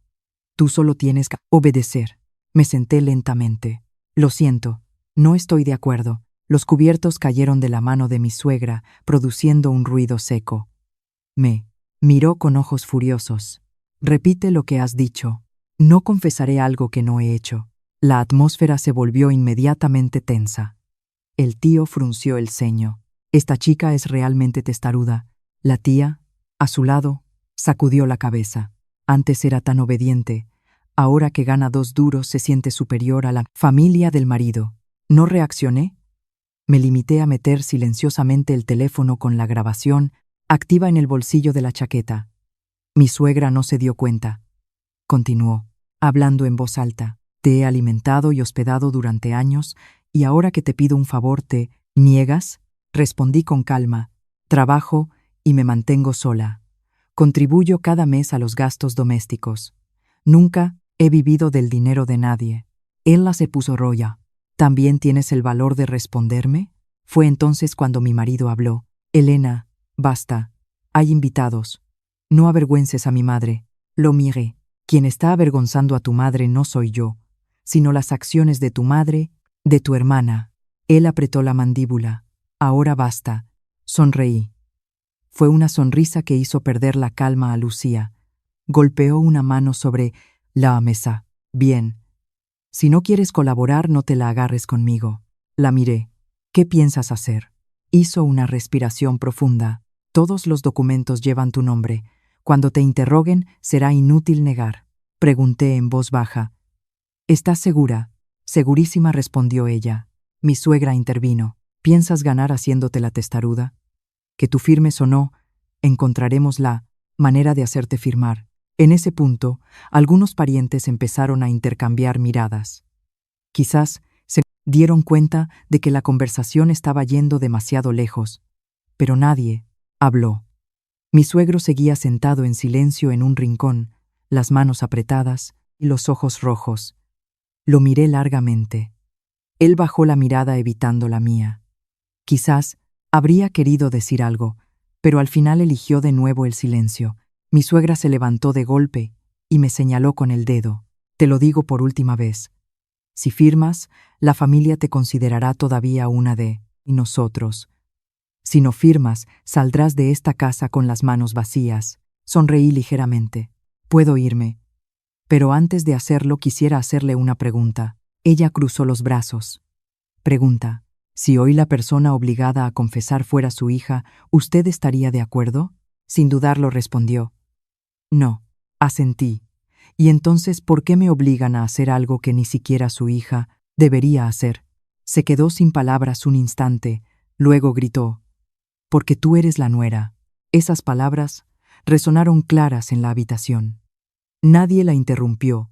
Tú solo tienes que obedecer. Me senté lentamente. Lo siento, no estoy de acuerdo. Los cubiertos cayeron de la mano de mi suegra, produciendo un ruido seco. Me miró con ojos furiosos. Repite lo que has dicho. No confesaré algo que no he hecho. La atmósfera se volvió inmediatamente tensa. El tío frunció el ceño. Esta chica es realmente testaruda. La tía, a su lado, sacudió la cabeza. Antes era tan obediente. Ahora que gana 2 duros se siente superior a la familia del marido. ¿No reaccioné? Me limité a meter silenciosamente el teléfono con la grabación activa en el bolsillo de la chaqueta. Mi suegra no se dio cuenta. Continuó, hablando en voz alta. Te he alimentado y hospedado durante años, y ahora que te pido un favor, ¿te niegas? Respondí con calma. Trabajo y me mantengo sola. Contribuyo cada mes a los gastos domésticos. Nunca he vivido del dinero de nadie. Ella se puso roja. ¿También tienes el valor de responderme? Fue entonces cuando mi marido habló. Elena, basta. Hay invitados. No avergüences a mi madre. Lo miré. Quien está avergonzando a tu madre no soy yo, sino las acciones de tu madre, de tu hermana. Él apretó la mandíbula. Ahora basta. Sonreí. Fue una sonrisa que hizo perder la calma a Lucía. Golpeó una mano sobre la mesa. Bien. Si no quieres colaborar, no te la agarres conmigo. La miré. ¿Qué piensas hacer? Hizo una respiración profunda. Todos los documentos llevan tu nombre. Cuando te interroguen, será inútil negar. Pregunté en voz baja. ¿Estás segura? Segurísima, respondió ella. Mi suegra intervino. ¿Piensas ganar haciéndote la testaruda? Que tú firmes o no, encontraremos la manera de hacerte firmar. En ese punto, algunos parientes empezaron a intercambiar miradas. Quizás se dieron cuenta de que la conversación estaba yendo demasiado lejos, pero nadie habló. Mi suegro seguía sentado en silencio en un rincón, las manos apretadas y los ojos rojos. Lo miré largamente. Él bajó la mirada evitando la mía. Quizás habría querido decir algo, pero al final eligió de nuevo el silencio. Mi suegra se levantó de golpe y me señaló con el dedo. Te lo digo por última vez. Si firmas, la familia te considerará todavía una de nosotros. Si no firmas, saldrás de esta casa con las manos vacías. Sonreí ligeramente. Puedo irme. Pero antes de hacerlo quisiera hacerle una pregunta. Ella cruzó los brazos. Pregunta. Si hoy la persona obligada a confesar fuera su hija, ¿usted estaría de acuerdo? Sin dudarlo respondió. No. Asentí. ¿Y entonces por qué me obligan a hacer algo que ni siquiera su hija debería hacer? Se quedó sin palabras un instante, luego gritó. Porque tú eres la nuera. Esas palabras resonaron claras en la habitación. Nadie la interrumpió.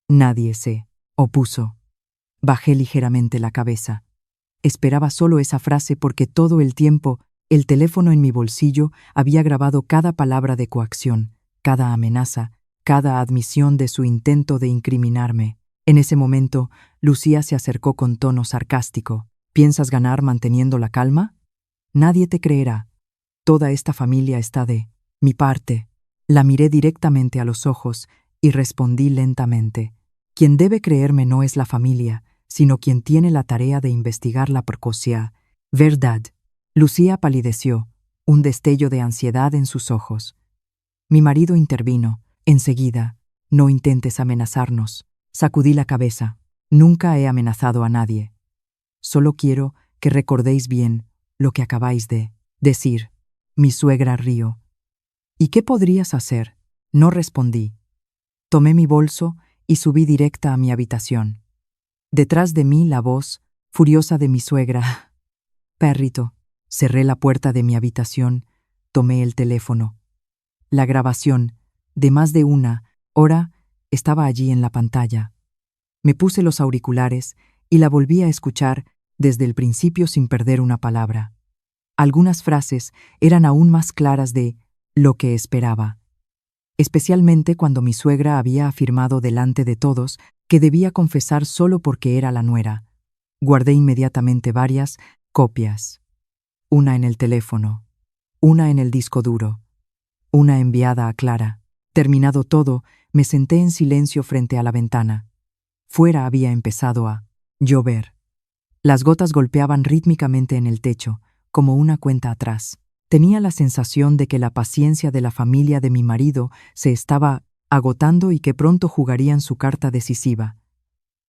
Nadie se opuso. Bajé ligeramente la cabeza. Esperaba solo esa frase porque todo el tiempo el teléfono en mi bolsillo había grabado cada palabra de coacción, cada amenaza, cada admisión de su intento de incriminarme. En ese momento, Lucía se acercó con tono sarcástico. ¿Piensas ganar manteniendo la calma? Nadie te creerá. Toda esta familia está de mi parte. La miré directamente a los ojos y respondí lentamente. Quien debe creerme no es la familia, sino quien tiene la tarea de investigar la precocia. ¿Verdad? Lucía palideció, un destello de ansiedad en sus ojos. Mi marido intervino. Enseguida, no intentes amenazarnos. Sacudí la cabeza. Nunca he amenazado a nadie. Solo quiero que recordéis bien lo que acabáis de decir. Mi suegra rió. ¿Y qué podrías hacer? No respondí. Tomé mi bolso y subí directa a mi habitación. Detrás de mí la voz, furiosa de mi suegra. Perrito. Cerré la puerta de mi habitación, tomé el teléfono. La grabación, de más de una hora, estaba allí en la pantalla. Me puse los auriculares y la volví a escuchar desde el principio sin perder una palabra. Algunas frases eran aún más claras de lo que esperaba, especialmente cuando mi suegra había afirmado delante de todos que debía confesar solo porque era la nuera. Guardé inmediatamente varias copias. Una en el teléfono, una en el disco duro, una enviada a Clara. Terminado todo, me senté en silencio frente a la ventana. Fuera había empezado a llover. Las gotas golpeaban rítmicamente en el techo, como una cuenta atrás. Tenía la sensación de que la paciencia de la familia de mi marido se estaba agotando y que pronto jugarían su carta decisiva.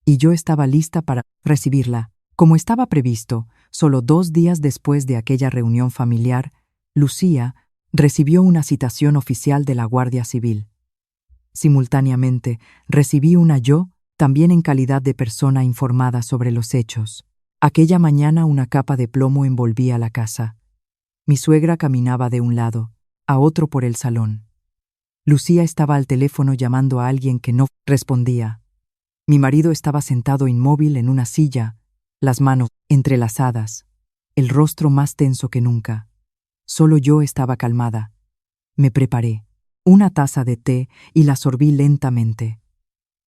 Y yo estaba lista para recibirla. Como estaba previsto, solo 2 días después de aquella reunión familiar, Lucía recibió una citación oficial de la Guardia Civil. Simultáneamente, recibí una yo, también en calidad de persona informada sobre los hechos. Aquella mañana una capa de plomo envolvía la casa. Mi suegra caminaba de un lado a otro por el salón. Lucía estaba al teléfono llamando a alguien que no respondía. Mi marido estaba sentado inmóvil en una silla, las manos entrelazadas, el rostro más tenso que nunca. Solo yo estaba calmada. Me preparé una taza de té y la sorbí lentamente.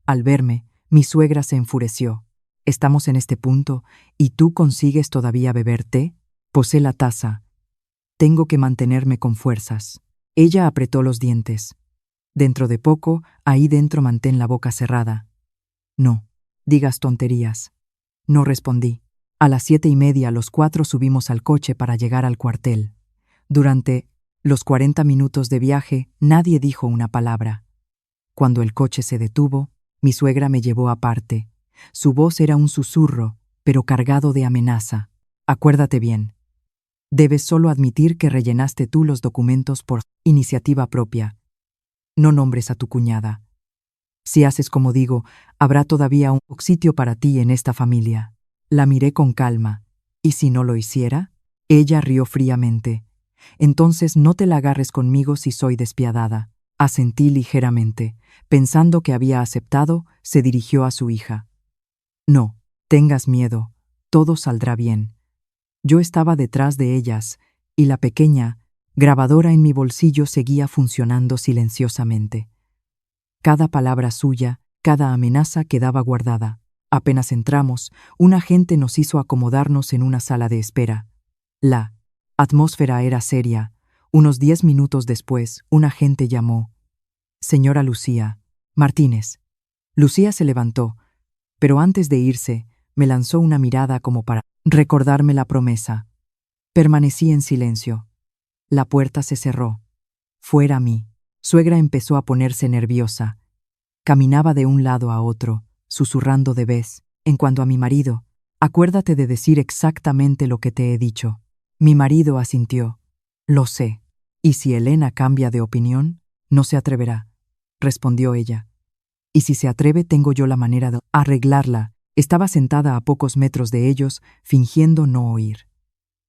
Al verme, mi suegra se enfureció. ¿Estamos en este punto y tú consigues todavía beber té? Posé la taza. Tengo que mantenerme con fuerzas. Ella apretó los dientes. Dentro de poco, ahí dentro mantén la boca cerrada. No, digas tonterías. No respondí. A las 7:30 los 4 subimos al coche para llegar al cuartel. Durante los 40 minutos de viaje, nadie dijo una palabra. Cuando el coche se detuvo, mi suegra me llevó aparte. Su voz era un susurro, pero cargado de amenaza. Acuérdate bien. Debes solo admitir que rellenaste tú los documentos por iniciativa propia. No nombres a tu cuñada. Si haces como digo, habrá todavía un sitio para ti en esta familia. La miré con calma. ¿Y si no lo hiciera? Ella rió fríamente. Entonces no te la agarres conmigo si soy despiadada. Asentí ligeramente. Pensando que había aceptado, se dirigió a su hija. No, tengas miedo. Todo saldrá bien. Yo estaba detrás de ellas, y la pequeña grabadora en mi bolsillo seguía funcionando silenciosamente. Cada palabra suya, cada amenaza quedaba guardada. Apenas entramos, un agente nos hizo acomodarnos en una sala de espera. La atmósfera era seria. Unos 10 minutos después, un agente llamó. Señora Lucía Martínez. Lucía se levantó, pero antes de irse, me lanzó una mirada como para recordarme la promesa. Permanecí en silencio. La puerta se cerró. Fuera mí. Suegra empezó a ponerse nerviosa. Caminaba de un lado a otro, susurrando de vez. En cuanto a mi marido, acuérdate de decir exactamente lo que te he dicho. Mi marido asintió. Lo sé. ¿Y si Elena cambia de opinión? No se atreverá, respondió ella. Y si se atreve, tengo yo la manera de arreglarla. Estaba sentada a pocos metros de ellos, fingiendo no oír.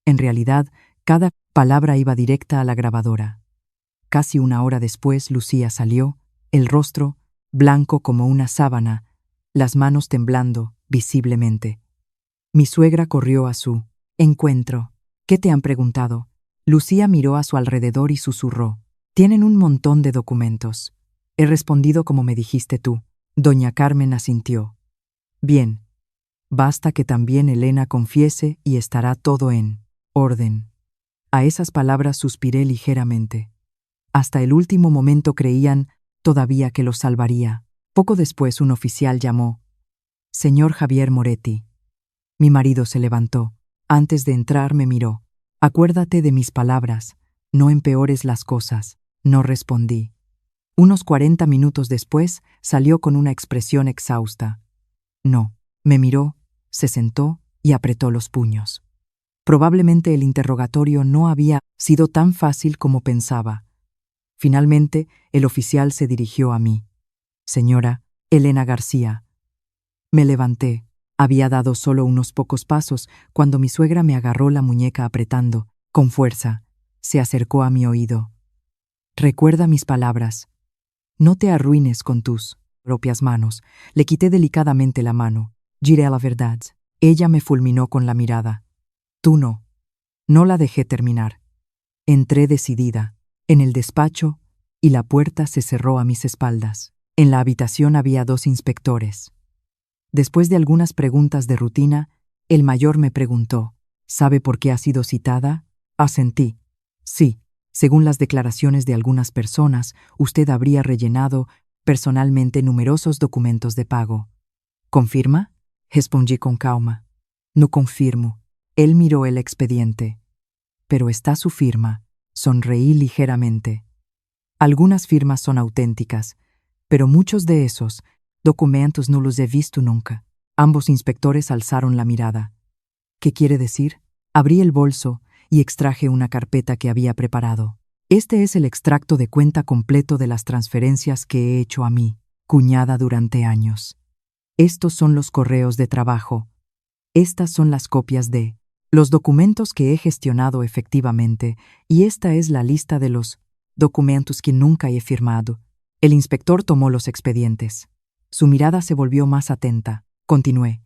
En realidad, cada palabra iba directa a la grabadora. Casi una hora después, Lucía salió, el rostro blanco como una sábana, las manos temblando visiblemente. Mi suegra corrió a su encuentro. ¿Qué te han preguntado? Lucía miró a su alrededor y susurró. Tienen un montón de documentos. He respondido como me dijiste tú. Doña Carmen asintió. Bien. Basta que también Elena confiese y estará todo en orden. A esas palabras suspiré ligeramente. Hasta el último momento creían todavía que los salvaría. Poco después un oficial llamó. Señor Javier Moretti. Mi marido se levantó. Antes de entrar me miró. Acuérdate de mis palabras. No empeores las cosas. No respondí. Unos 40 minutos después salió con una expresión exhausta. No. Me miró, se sentó y apretó los puños. Probablemente el interrogatorio no había sido tan fácil como pensaba. Finalmente, el oficial se dirigió a mí. Señora Elena García. Me levanté. Había dado solo unos pocos pasos cuando mi suegra me agarró la muñeca apretando, con fuerza. Se acercó a mi oído. Recuerda mis palabras. No te arruines con tus propias manos. Le quité delicadamente la mano. Diré la verdad. Ella me fulminó con la mirada. Tú no. No la dejé terminar. Entré decidida, en el despacho, y la puerta se cerró a mis espaldas. En la habitación había 2 inspectores. Después de algunas preguntas de rutina, el mayor me preguntó, ¿sabe por qué ha sido citada? Asentí. Sí, según las declaraciones de algunas personas, usted habría rellenado personalmente numerosos documentos de pago. ¿Confirma? Respondí con calma. No confirmo. Él miró el expediente. Pero está su firma. Sonreí ligeramente. Algunas firmas son auténticas, pero muchos de esos documentos no los he visto nunca. Ambos inspectores alzaron la mirada. ¿Qué quiere decir? Abrí el bolso y extraje una carpeta que había preparado. Este es el extracto de cuenta completo de las transferencias que he hecho a mi cuñada durante años. Estos son los correos de trabajo. Estas son las copias de los documentos que he gestionado efectivamente, y esta es la lista de los documentos que nunca he firmado. El inspector tomó los expedientes. Su mirada se volvió más atenta. Continué.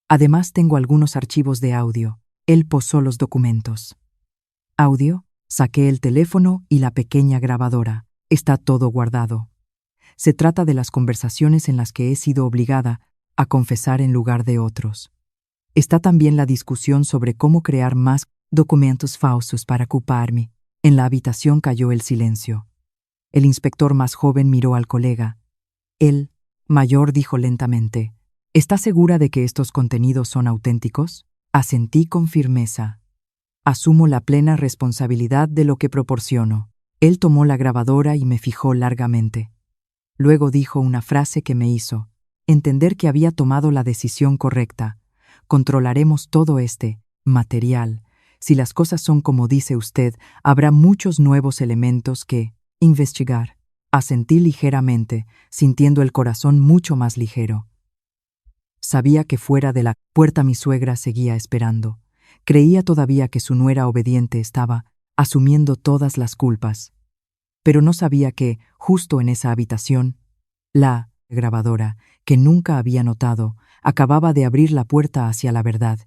Además tengo algunos archivos de audio. Él posó los documentos. ¿Audio? Saqué el teléfono y la pequeña grabadora. Está todo guardado. Se trata de las conversaciones en las que he sido obligada a confesar en lugar de otros. Está también la discusión sobre cómo crear más documentos falsos para culparme. En la habitación cayó el silencio. El inspector más joven miró al colega. El mayor dijo lentamente, ¿está segura de que estos contenidos son auténticos? Asentí con firmeza. Asumo la plena responsabilidad de lo que proporciono. Él tomó la grabadora y me fijó largamente. Luego dijo una frase que me hizo entender que había tomado la decisión correcta. Controlaremos todo este material. Si las cosas son como dice usted, habrá muchos nuevos elementos que investigar. Asentí ligeramente, sintiendo el corazón mucho más ligero. Sabía que fuera de la puerta mi suegra seguía esperando. Creía todavía que su nuera obediente estaba asumiendo todas las culpas. Pero no sabía que, justo en esa habitación, la grabadora, que nunca había notado, acababa de abrir la puerta hacia la verdad.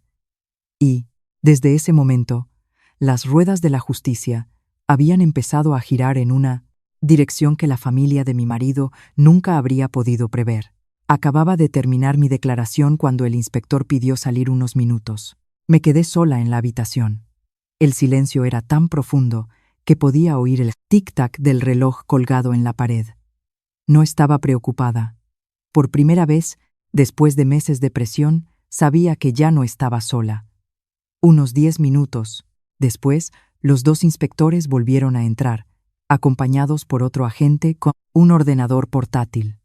Y, desde ese momento, las ruedas de la justicia habían empezado a girar en una dirección que la familia de mi marido nunca habría podido prever. Acababa de terminar mi declaración cuando el inspector pidió salir unos minutos. Me quedé sola en la habitación. El silencio era tan profundo que podía oír el tic-tac del reloj colgado en la pared. No estaba preocupada. Por primera vez, después de meses de presión, sabía que ya no estaba sola. Unos 10 minutos después, los dos inspectores volvieron a entrar, acompañados por otro agente con un ordenador portátil.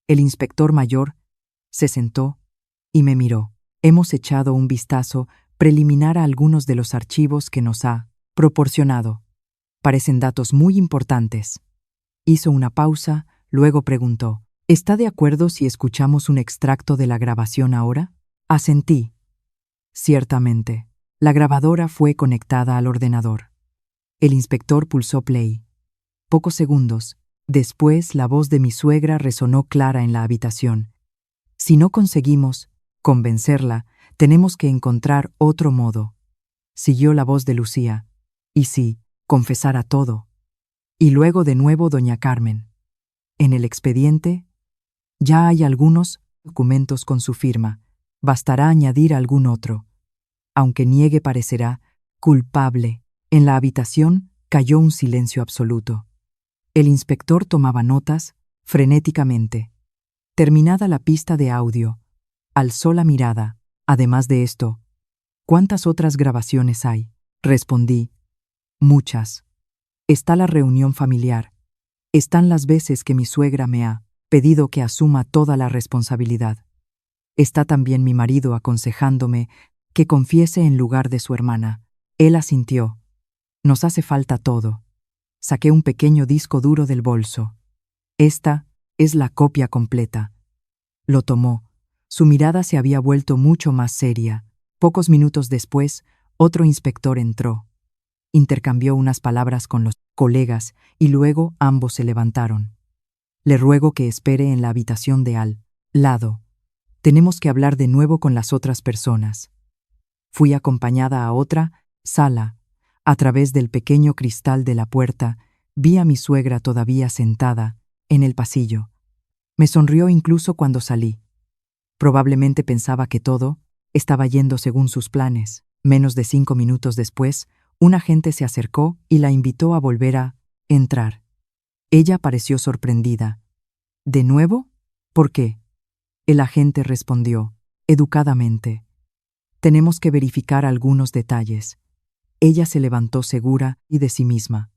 El inspector mayor se sentó y me miró. Hemos echado un vistazo preliminar a algunos de los archivos que nos ha proporcionado. Parecen datos muy importantes. Hizo una pausa, luego preguntó, ¿está de acuerdo si escuchamos un extracto de la grabación ahora? Asentí. Ciertamente. La grabadora fue conectada al ordenador. El inspector pulsó play. Pocos segundos después, la voz de mi suegra resonó clara en la habitación. Si no conseguimos convencerla, tenemos que encontrar otro modo. Siguió la voz de Lucía. Y sí, confesara todo. Y luego de nuevo doña Carmen. En el expediente ya hay algunos documentos con su firma. Bastará añadir algún otro. Aunque niegue, parecerá culpable. En la habitación cayó un silencio absoluto. El inspector tomaba notas frenéticamente. Terminada la pista de audio, alzó la mirada. Además de esto, ¿cuántas otras grabaciones hay? Respondí. Muchas. Está la reunión familiar. Están las veces que mi suegra me ha pedido que asuma toda la responsabilidad. Está también mi marido aconsejándome que confiese en lugar de su hermana. Él asintió. Nos hace falta todo. Saqué un pequeño disco duro del bolso. Esta es la copia completa. Lo tomó. Su mirada se había vuelto mucho más seria. Pocos minutos después, otro inspector entró. Intercambió unas palabras con los colegas y luego ambos se levantaron. Le ruego que espere en la habitación de al lado. Tenemos que hablar de nuevo con las otras personas. Fui acompañada a otra sala. A través del pequeño cristal de la puerta, vi a mi suegra todavía sentada en el pasillo. Me sonrió incluso cuando salí. Probablemente pensaba que todo estaba yendo según sus planes. Menos de 5 minutos después, un agente se acercó y la invitó a volver a entrar. Ella pareció sorprendida. ¿De nuevo? ¿Por qué? El agente respondió, educadamente. Tenemos que verificar algunos detalles. Ella se levantó segura y de sí misma.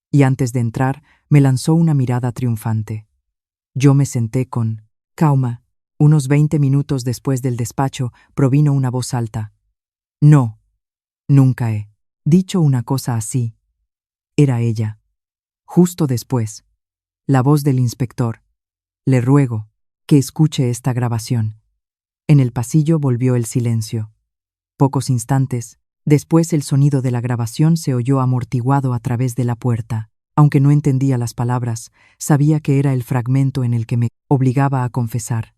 Y antes de entrar, me lanzó una mirada triunfante. Yo me senté con calma. Unos 20 minutos después del despacho, provino una voz alta. No, nunca he dicho una cosa así. Era ella. Justo después, la voz del inspector. Le ruego que escuche esta grabación. En el pasillo volvió el silencio. Pocos instantes después, el sonido de la grabación se oyó amortiguado a través de la puerta. Aunque no entendía las palabras, sabía que era el fragmento en el que me obligaba a confesar.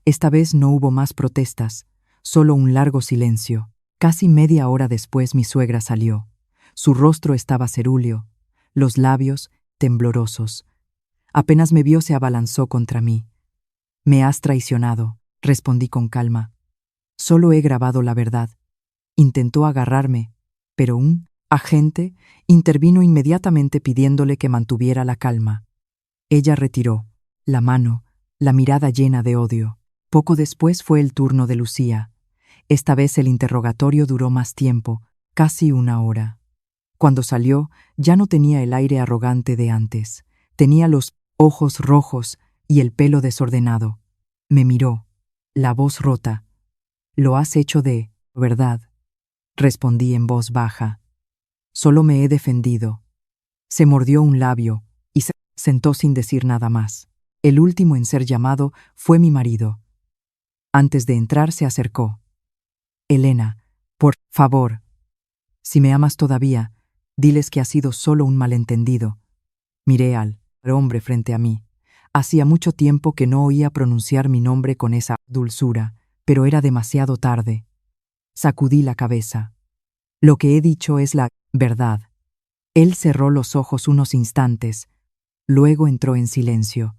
Esta vez no hubo más protestas, solo un largo silencio. Casi media hora después mi suegra salió. Su rostro estaba cerúleo, los labios temblorosos. Apenas me vio se abalanzó contra mí. «Me has traicionado», respondí con calma. «Solo he grabado la verdad». Intentó agarrarme, pero un agente intervino inmediatamente pidiéndole que mantuviera la calma. Ella retiró la mano, la mirada llena de odio. Poco después fue el turno de Lucía. Esta vez el interrogatorio duró más tiempo, casi 1 hora. Cuando salió, ya no tenía el aire arrogante de antes. Tenía los ojos rojos y el pelo desordenado. Me miró, la voz rota. «Lo has hecho de verdad», respondí en voz baja. «Solo me he defendido». Se mordió un labio y se Sentó sin decir nada más. El último en ser llamado fue mi marido. Antes de entrar se acercó. Elena, por favor, si me amas todavía, diles que ha sido solo un malentendido. Miré al hombre frente a mí. Hacía mucho tiempo que no oía pronunciar mi nombre con esa dulzura, pero era demasiado tarde. Sacudí la cabeza. Lo que he dicho es la verdad. Él cerró los ojos unos instantes, luego entró en silencio.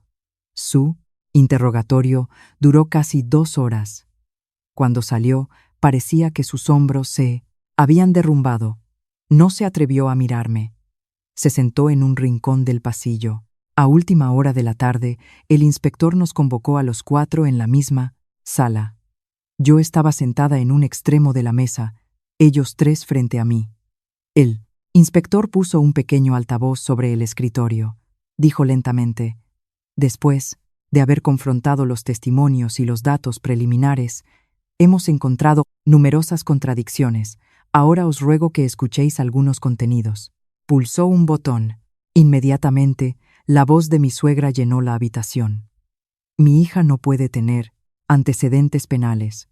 Su interrogatorio duró casi 2 horas. Cuando salió, parecía que sus hombros se habían derrumbado. No se atrevió a mirarme. Se sentó en un rincón del pasillo. A última hora de la tarde, el inspector nos convocó a los 4 en la misma sala. Yo estaba sentada en un extremo de la mesa, ellos 3 frente a mí. El inspector puso un pequeño altavoz sobre el escritorio. Dijo lentamente: después de haber confrontado los testimonios y los datos preliminares, hemos encontrado numerosas contradicciones. Ahora os ruego que escuchéis algunos contenidos. Pulsó un botón. Inmediatamente, la voz de mi suegra llenó la habitación. Mi hija no puede tener antecedentes penales.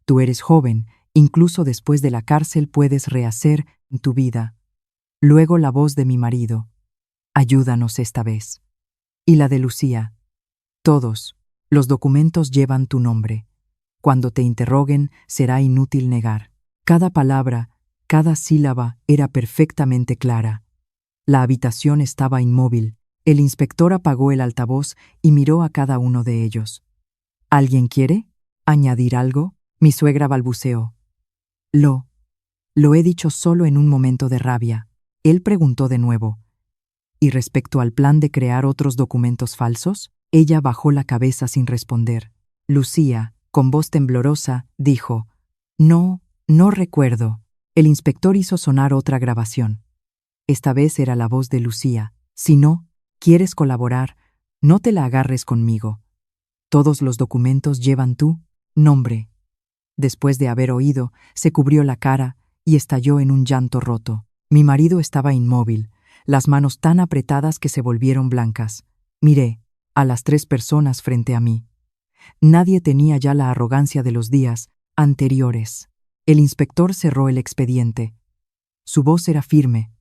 Tú eres joven, incluso después de la cárcel puedes rehacer tu vida. Luego la voz de mi marido. Ayúdanos esta vez. Y la de Lucía. Todos los documentos llevan tu nombre. Cuando te interroguen, será inútil negar. Cada palabra, cada sílaba era perfectamente clara. La habitación estaba inmóvil. El inspector apagó el altavoz y miró a cada uno de ellos. ¿Alguien quiere añadir algo? Mi suegra balbuceó. Lo he dicho solo en un momento de rabia. Él preguntó de nuevo. ¿Y respecto al plan de crear otros documentos falsos? Ella bajó la cabeza sin responder. Lucía, con voz temblorosa, dijo: No recuerdo. El inspector hizo sonar otra grabación. Esta vez era la voz de Lucía. Si no quieres colaborar, no te la agarres conmigo. Todos los documentos llevan tu nombre. Después de haber oído, se cubrió la cara y estalló en un llanto roto. Mi marido estaba inmóvil, las manos tan apretadas que se volvieron blancas. Miré a las 3 personas frente a mí. Nadie tenía ya la arrogancia de los días anteriores. El inspector cerró el expediente. Su voz era firme.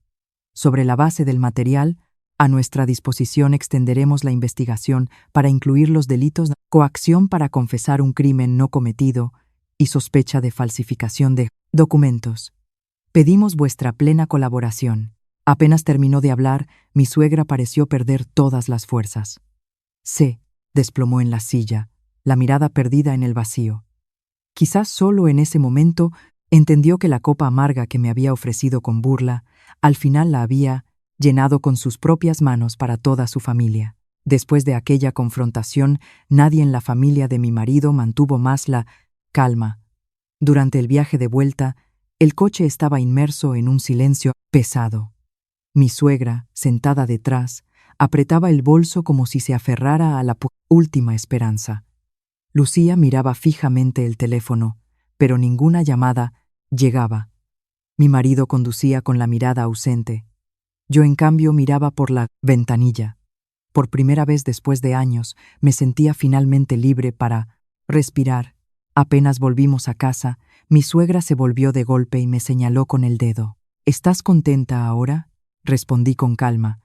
Sobre la base del material, a nuestra disposición extenderemos la investigación para incluir los delitos de coacción para confesar un crimen no cometido y sospecha de falsificación de documentos. Pedimos vuestra plena colaboración. Apenas terminó de hablar, mi suegra pareció perder todas las fuerzas. Se desplomó en la silla, la mirada perdida en el vacío. Quizás solo en ese momento entendió que la copa amarga que me había ofrecido con burla, al final la había llenado con sus propias manos para toda su familia. Después de aquella confrontación, nadie en la familia de mi marido mantuvo más la calma. Durante el viaje de vuelta, el coche estaba inmerso en un silencio pesado. Mi suegra, sentada detrás, apretaba el bolso como si se aferrara a la última esperanza. Lucía miraba fijamente el teléfono, pero ninguna llamada llegaba. Mi marido conducía con la mirada ausente. Yo, en cambio, miraba por la ventanilla. Por primera vez después de años, me sentía finalmente libre para respirar. Apenas volvimos a casa, mi suegra se volvió de golpe y me señaló con el dedo. ¿Estás contenta ahora? Respondí con calma.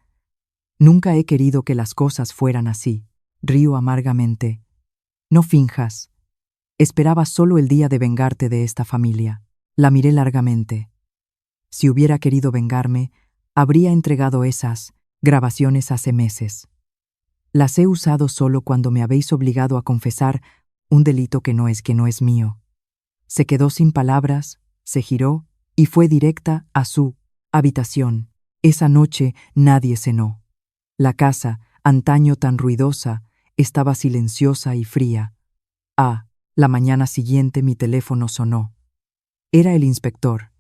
Nunca he querido que las cosas fueran así. Río amargamente. No finjas. Esperaba solo el día de vengarte de esta familia. La miré largamente. Si hubiera querido vengarme, habría entregado esas grabaciones hace meses. Las he usado solo cuando me habéis obligado a confesar un delito que no es mío. Se quedó sin palabras, se giró y fue directa a su habitación. Esa noche nadie cenó. La casa, antaño tan ruidosa, estaba silenciosa y fría. La mañana siguiente mi teléfono sonó. Era el inspector.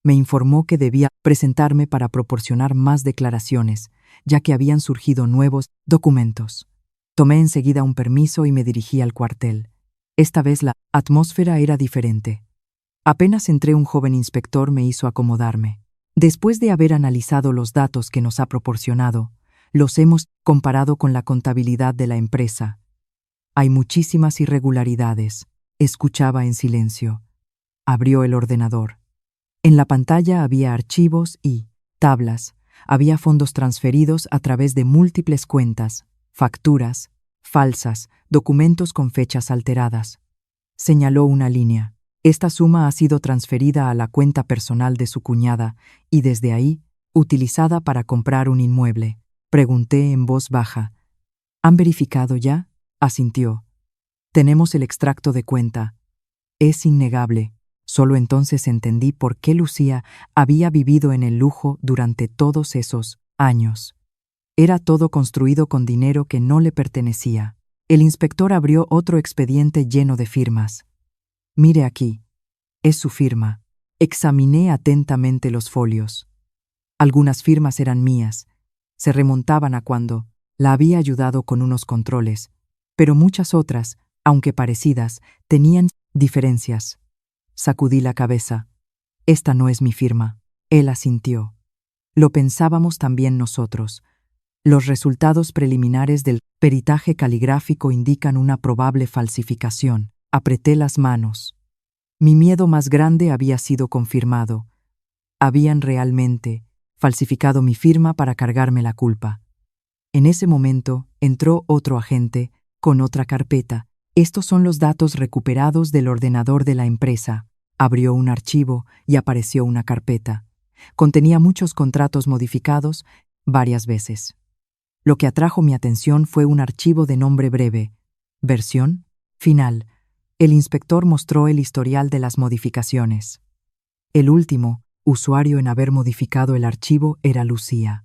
Me informó que debía presentarme para proporcionar más declaraciones, ya que habían surgido nuevos documentos. Tomé enseguida un permiso y me dirigí al cuartel. Esta vez la atmósfera era diferente. Apenas entré, un joven inspector me hizo acomodarme. Después de haber analizado los datos que nos ha proporcionado, Los hemos comparado con la contabilidad de la empresa. Hay muchísimas irregularidades. Escuchaba en silencio. Abrió el ordenador. En la pantalla había archivos y tablas. Había fondos transferidos a través de múltiples cuentas, facturas, falsas, documentos con fechas alteradas. Señaló una línea. Esta suma ha sido transferida a la cuenta personal de su cuñada y desde ahí, utilizada para comprar un inmueble. Pregunté en voz baja. ¿Han verificado ya? Asintió. Tenemos el extracto de cuenta. Es innegable. Solo entonces entendí por qué Lucía había vivido en el lujo durante todos esos años. Era todo construido con dinero que no le pertenecía. El inspector abrió otro expediente lleno de firmas. Mire aquí. Es su firma. Examiné atentamente los folios. Algunas firmas eran mías. Se remontaban a cuando la había ayudado con unos controles, pero muchas otras, aunque parecidas, tenían diferencias. Sacudí la cabeza. Esta no es mi firma. Él asintió. Lo pensábamos también nosotros. Los resultados preliminares del peritaje caligráfico indican una probable falsificación. Apreté las manos. Mi miedo más grande había sido confirmado. Habían realmente falsificado mi firma para cargarme la culpa. En ese momento entró otro agente con otra carpeta. Estos son los datos recuperados del ordenador de la empresa. Abrió un archivo y apareció una carpeta. Contenía muchos contratos modificados varias veces. Lo que atrajo mi atención fue un archivo de nombre breve. Versión final. El inspector mostró el historial de las modificaciones. El último usuario en haber modificado el archivo era Lucía.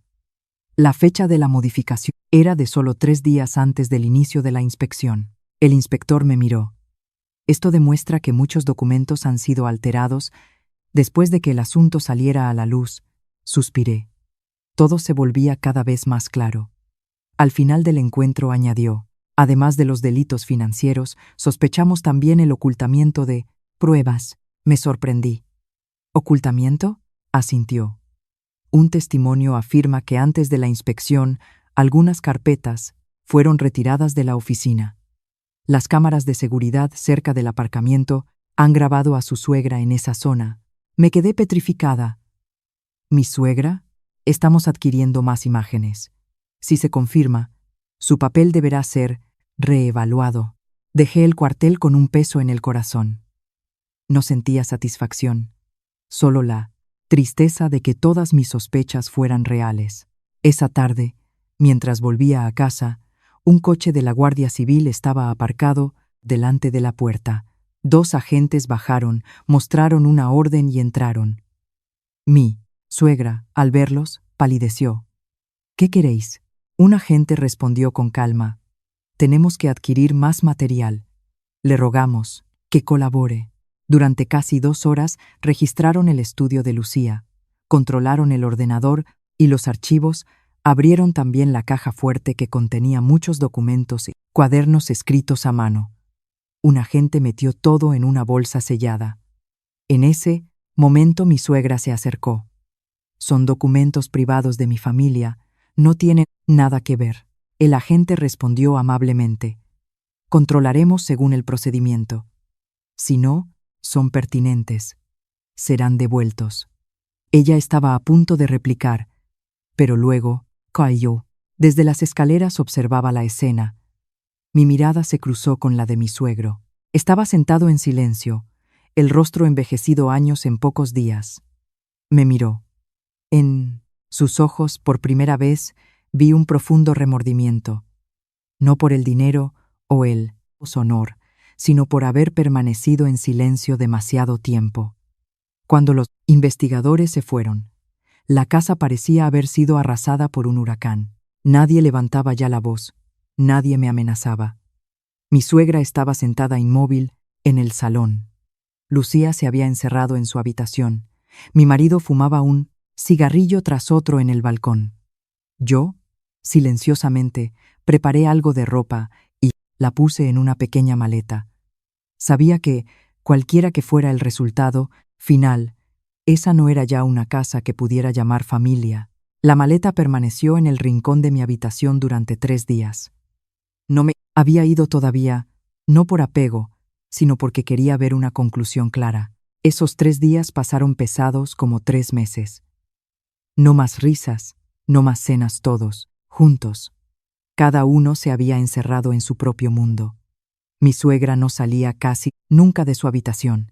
La fecha de la modificación era de solo 3 días antes del inicio de la inspección. El inspector me miró. Esto demuestra que muchos documentos han sido alterados después de que el asunto saliera a la luz. Suspiré. Todo se volvía cada vez más claro. Al final del encuentro añadió, además de los delitos financieros, sospechamos también el ocultamiento de pruebas. Me sorprendí. ¿Ocultamiento? Asintió. Un testimonio afirma que antes de la inspección, algunas carpetas fueron retiradas de la oficina. Las cámaras de seguridad cerca del aparcamiento han grabado a su suegra en esa zona. Me quedé petrificada. ¿Mi suegra? Estamos adquiriendo más imágenes. Si se confirma, su papel deberá ser reevaluado. Dejé el cuartel con un peso en el corazón. No sentía satisfacción, solo la tristeza de que todas mis sospechas fueran reales. Esa tarde, mientras volvía a casa, un coche de la Guardia Civil estaba aparcado delante de la puerta. 2 agentes bajaron, mostraron una orden y entraron. Mi suegra, al verlos, palideció. ¿Qué queréis? Un agente respondió con calma. Tenemos que adquirir más material. Le rogamos que colabore. Durante casi 2 horas registraron el estudio de Lucía, controlaron el ordenador y los archivos, abrieron también la caja fuerte que contenía muchos documentos y cuadernos escritos a mano. Un agente metió todo en una bolsa sellada. En ese momento mi suegra se acercó. Son documentos privados de mi familia, no tienen nada que ver. El agente respondió amablemente. Controlaremos según el procedimiento. Si no, son pertinentes. Serán devueltos. Ella estaba a punto de replicar, pero luego calló. Desde las escaleras observaba la escena. Mi mirada se cruzó con la de mi suegro. Estaba sentado en silencio, el rostro envejecido años en pocos días. Me miró. En sus ojos, por primera vez, vi un profundo remordimiento. No por el dinero o el honor, sino por haber permanecido en silencio demasiado tiempo. Cuando los investigadores se fueron, la casa parecía haber sido arrasada por un huracán. Nadie levantaba ya la voz, nadie me amenazaba. Mi suegra estaba sentada inmóvil en el salón. Lucía se había encerrado en su habitación. Mi marido fumaba un cigarrillo tras otro en el balcón. Yo, silenciosamente, preparé algo de ropa y la puse en una pequeña maleta. Sabía que, cualquiera que fuera el resultado final, esa no era ya una casa que pudiera llamar familia. La maleta permaneció en el rincón de mi habitación durante 3 días. No me había ido todavía, no por apego, sino porque quería ver una conclusión clara. Esos 3 días pasaron pesados como 3 meses. No más risas, no más cenas todos, juntos. Cada uno se había encerrado en su propio mundo. Mi suegra no salía casi nunca de su habitación.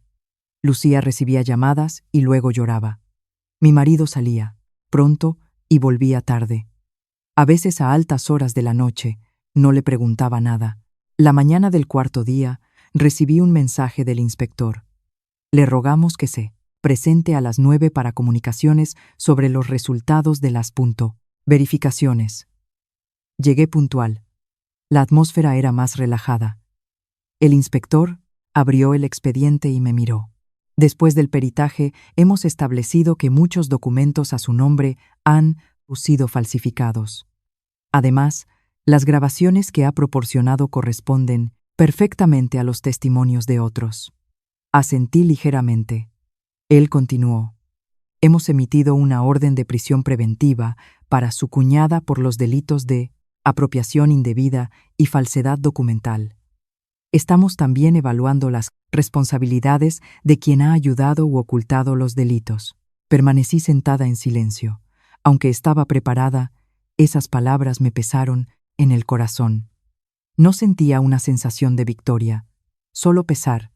Lucía recibía llamadas y luego lloraba. Mi marido salía, pronto, y volvía tarde. A veces a altas horas de la noche, no le preguntaba nada. La mañana del 4.º día, recibí un mensaje del inspector. Le rogamos que se presente a las 9 para comunicaciones sobre los resultados de las verificaciones. Llegué puntual. La atmósfera era más relajada. El inspector abrió el expediente y me miró. Después del peritaje, hemos establecido que muchos documentos a su nombre han sido falsificados. Además, las grabaciones que ha proporcionado corresponden perfectamente a los testimonios de otros. Asentí ligeramente. Él continuó. Hemos emitido una orden de prisión preventiva para su cuñada por los delitos de apropiación indebida y falsedad documental. Estamos también evaluando las responsabilidades de quien ha ayudado u ocultado los delitos. Permanecí sentada en silencio. Aunque estaba preparada, esas palabras me pesaron en el corazón. No sentía una sensación de victoria, solo pesar.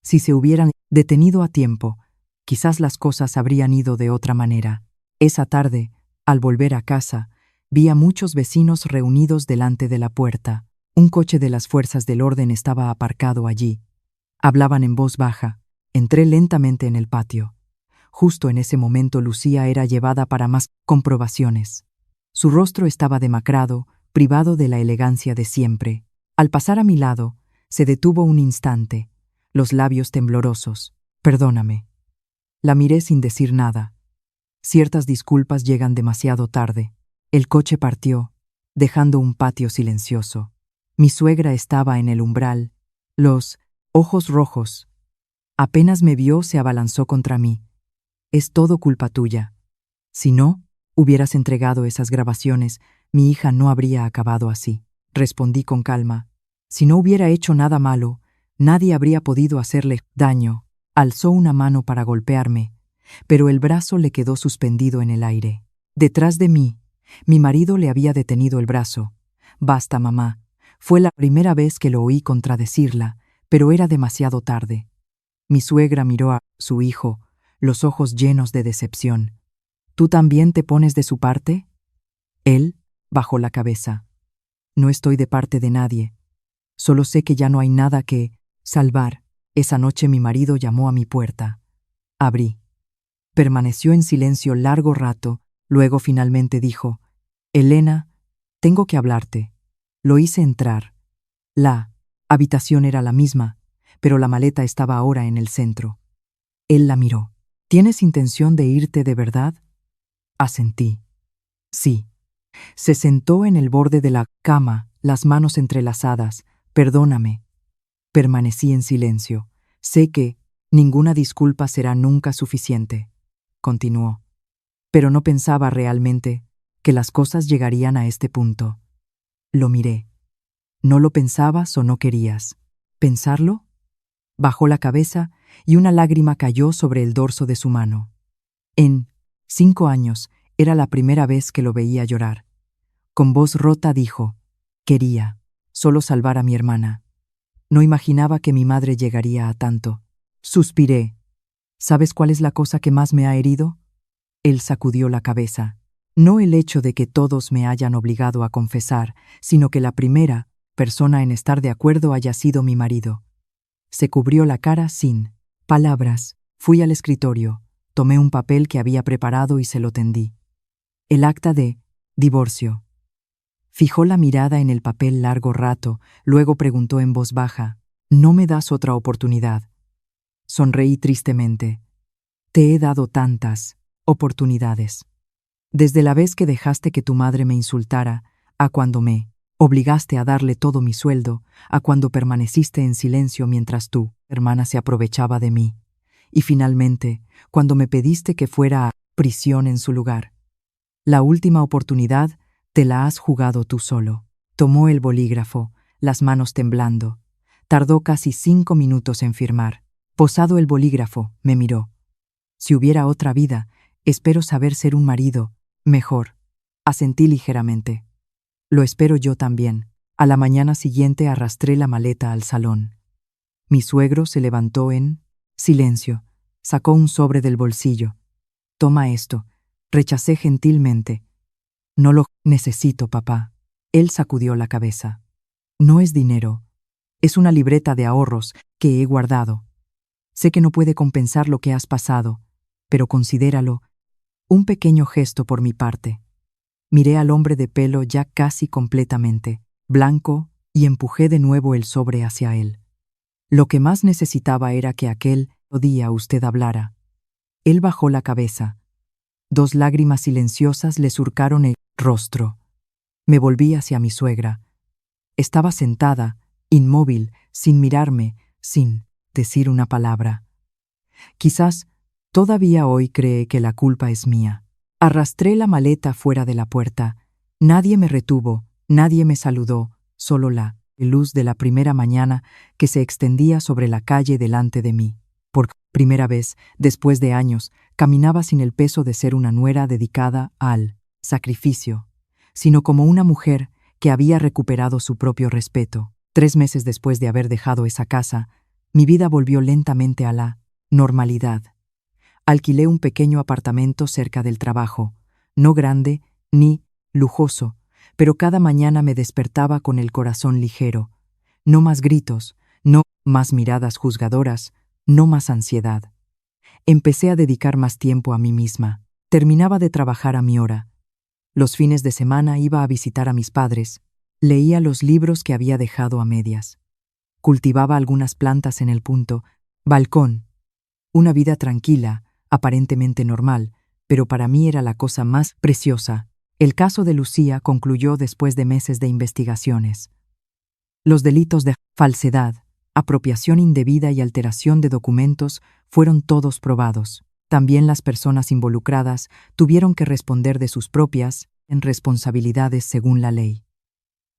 Si se hubieran detenido a tiempo, quizás las cosas habrían ido de otra manera. Esa tarde, al volver a casa, vi a muchos vecinos reunidos delante de la puerta. Un coche de las fuerzas del orden estaba aparcado allí. Hablaban en voz baja. Entré lentamente en el patio. Justo en ese momento Lucía era llevada para más comprobaciones. Su rostro estaba demacrado, privado de la elegancia de siempre. Al pasar a mi lado, se detuvo un instante, los labios temblorosos. Perdóname. La miré sin decir nada. Ciertas disculpas llegan demasiado tarde. El coche partió, dejando un patio silencioso. Mi suegra estaba en el umbral, los ojos rojos. Apenas me vio, se abalanzó contra mí. Es todo culpa tuya. Si no hubieras entregado esas grabaciones, mi hija no habría acabado así. Respondí con calma. Si no hubiera hecho nada malo, nadie habría podido hacerle daño. Alzó una mano para golpearme, pero el brazo le quedó suspendido en el aire. Detrás de mí, mi marido le había detenido el brazo. Basta, mamá. Fue la primera vez que lo oí contradecirla, pero era demasiado tarde. Mi suegra miró a su hijo, los ojos llenos de decepción. ¿Tú también te pones de su parte? Él bajó la cabeza. No estoy de parte de nadie. Solo sé que ya no hay nada que salvar. Esa noche mi marido llamó a mi puerta. Abrí. Permaneció en silencio largo rato, luego finalmente dijo: Elena, tengo que hablarte. Lo hice entrar. La habitación era la misma, pero la maleta estaba ahora en el centro. Él la miró. ¿Tienes intención de irte de verdad? Asentí. Sí. Se sentó en el borde de la cama, las manos entrelazadas. Perdóname. Permanecí en silencio. Sé que ninguna disculpa será nunca suficiente. Continuó. Pero no pensaba realmente que las cosas llegarían a este punto. Lo miré. ¿No lo pensabas o no querías pensarlo? Bajó la cabeza y una lágrima cayó sobre el dorso de su mano. En 5 años era la primera vez que lo veía llorar. Con voz rota dijo: quería solo salvar a mi hermana. No imaginaba que mi madre llegaría a tanto. Suspiré. ¿Sabes cuál es la cosa que más me ha herido? Él sacudió la cabeza. No el hecho de que todos me hayan obligado a confesar, sino que la primera persona en estar de acuerdo haya sido mi marido. Se cubrió la cara sin palabras. Fui al escritorio, tomé un papel que había preparado y se lo tendí. El acta de divorcio. Fijó la mirada en el papel largo rato, luego preguntó en voz baja: ¿No me das otra oportunidad? Sonreí tristemente. Te he dado tantas oportunidades. Desde la vez que dejaste que tu madre me insultara, a cuando me obligaste a darle todo mi sueldo, a cuando permaneciste en silencio mientras tu hermana se aprovechaba de mí, y finalmente, cuando me pediste que fuera a prisión en su lugar. La última oportunidad te la has jugado tú solo. Tomó el bolígrafo, las manos temblando. Tardó casi 5 minutos en firmar. Posado el bolígrafo, me miró. Si hubiera otra vida, espero saber ser un marido mejor. Asentí ligeramente. Lo espero yo también. A la mañana siguiente arrastré la maleta al salón. Mi suegro se levantó en silencio. Sacó un sobre del bolsillo. Toma esto. Rechacé gentilmente. No lo necesito, papá. Él sacudió la cabeza. No es dinero. Es una libreta de ahorros que he guardado. Sé que no puede compensar lo que has pasado, pero considéralo un pequeño gesto por mi parte. Miré al hombre de pelo ya casi completamente blanco y empujé de nuevo el sobre hacia él. Lo que más necesitaba era que aquel día usted hablara. Él bajó la cabeza. 2 lágrimas silenciosas le surcaron el rostro. Me volví hacia mi suegra. Estaba sentada, inmóvil, sin mirarme, sin decir una palabra. Quizás todavía hoy cree que la culpa es mía. Arrastré la maleta fuera de la puerta. Nadie me retuvo, nadie me saludó, solo la luz de la primera mañana que se extendía sobre la calle delante de mí. Por primera vez, después de años, caminaba sin el peso de ser una nuera dedicada al sacrificio, sino como una mujer que había recuperado su propio respeto. 3 meses después de haber dejado esa casa, mi vida volvió lentamente a la normalidad. Alquilé un pequeño apartamento cerca del trabajo, no grande ni lujoso, pero cada mañana me despertaba con el corazón ligero. No más gritos, no más miradas juzgadoras, no más ansiedad. Empecé a dedicar más tiempo a mí misma. Terminaba de trabajar a mi hora. Los fines de semana iba a visitar a mis padres. Leía los libros que había dejado a medias. Cultivaba algunas plantas en el balcón. Una vida tranquila, aparentemente normal, pero para mí era la cosa más preciosa. El caso de Lucía concluyó después de meses de investigaciones. Los delitos de falsedad, apropiación indebida y alteración de documentos fueron todos probados. También las personas involucradas tuvieron que responder de sus propias responsabilidades según la ley.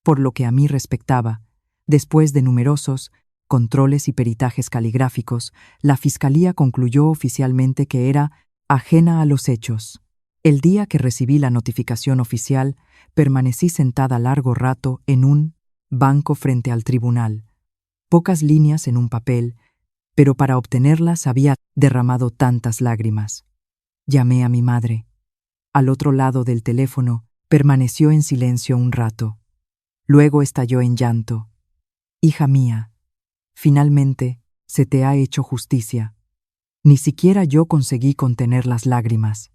Por lo que a mí respectaba, después de numerosos controles y peritajes caligráficos, la Fiscalía concluyó oficialmente que era ajena a los hechos. El día que recibí la notificación oficial, permanecí sentada largo rato en un banco frente al tribunal. Pocas líneas en un papel, pero para obtenerlas había derramado tantas lágrimas. Llamé a mi madre. Al otro lado del teléfono, permaneció en silencio un rato. Luego estalló en llanto. Hija mía, finalmente se te ha hecho justicia. Ni siquiera yo conseguí contener las lágrimas.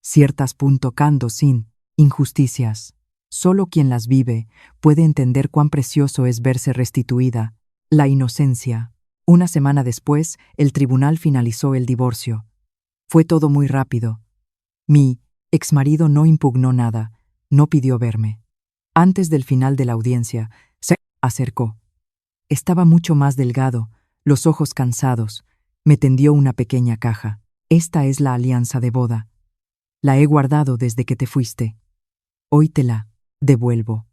Ciertas tocando sin injusticias. Solo quien las vive puede entender cuán precioso es verse restituida la inocencia. Una semana después, el tribunal finalizó el divorcio. Fue todo muy rápido. Mi exmarido no impugnó nada, no pidió verme. Antes del final de la audiencia, se acercó. Estaba mucho más delgado, los ojos cansados. Me tendió una pequeña caja. Esta es la alianza de boda. La he guardado desde que te fuiste. Hoy te la devuelvo.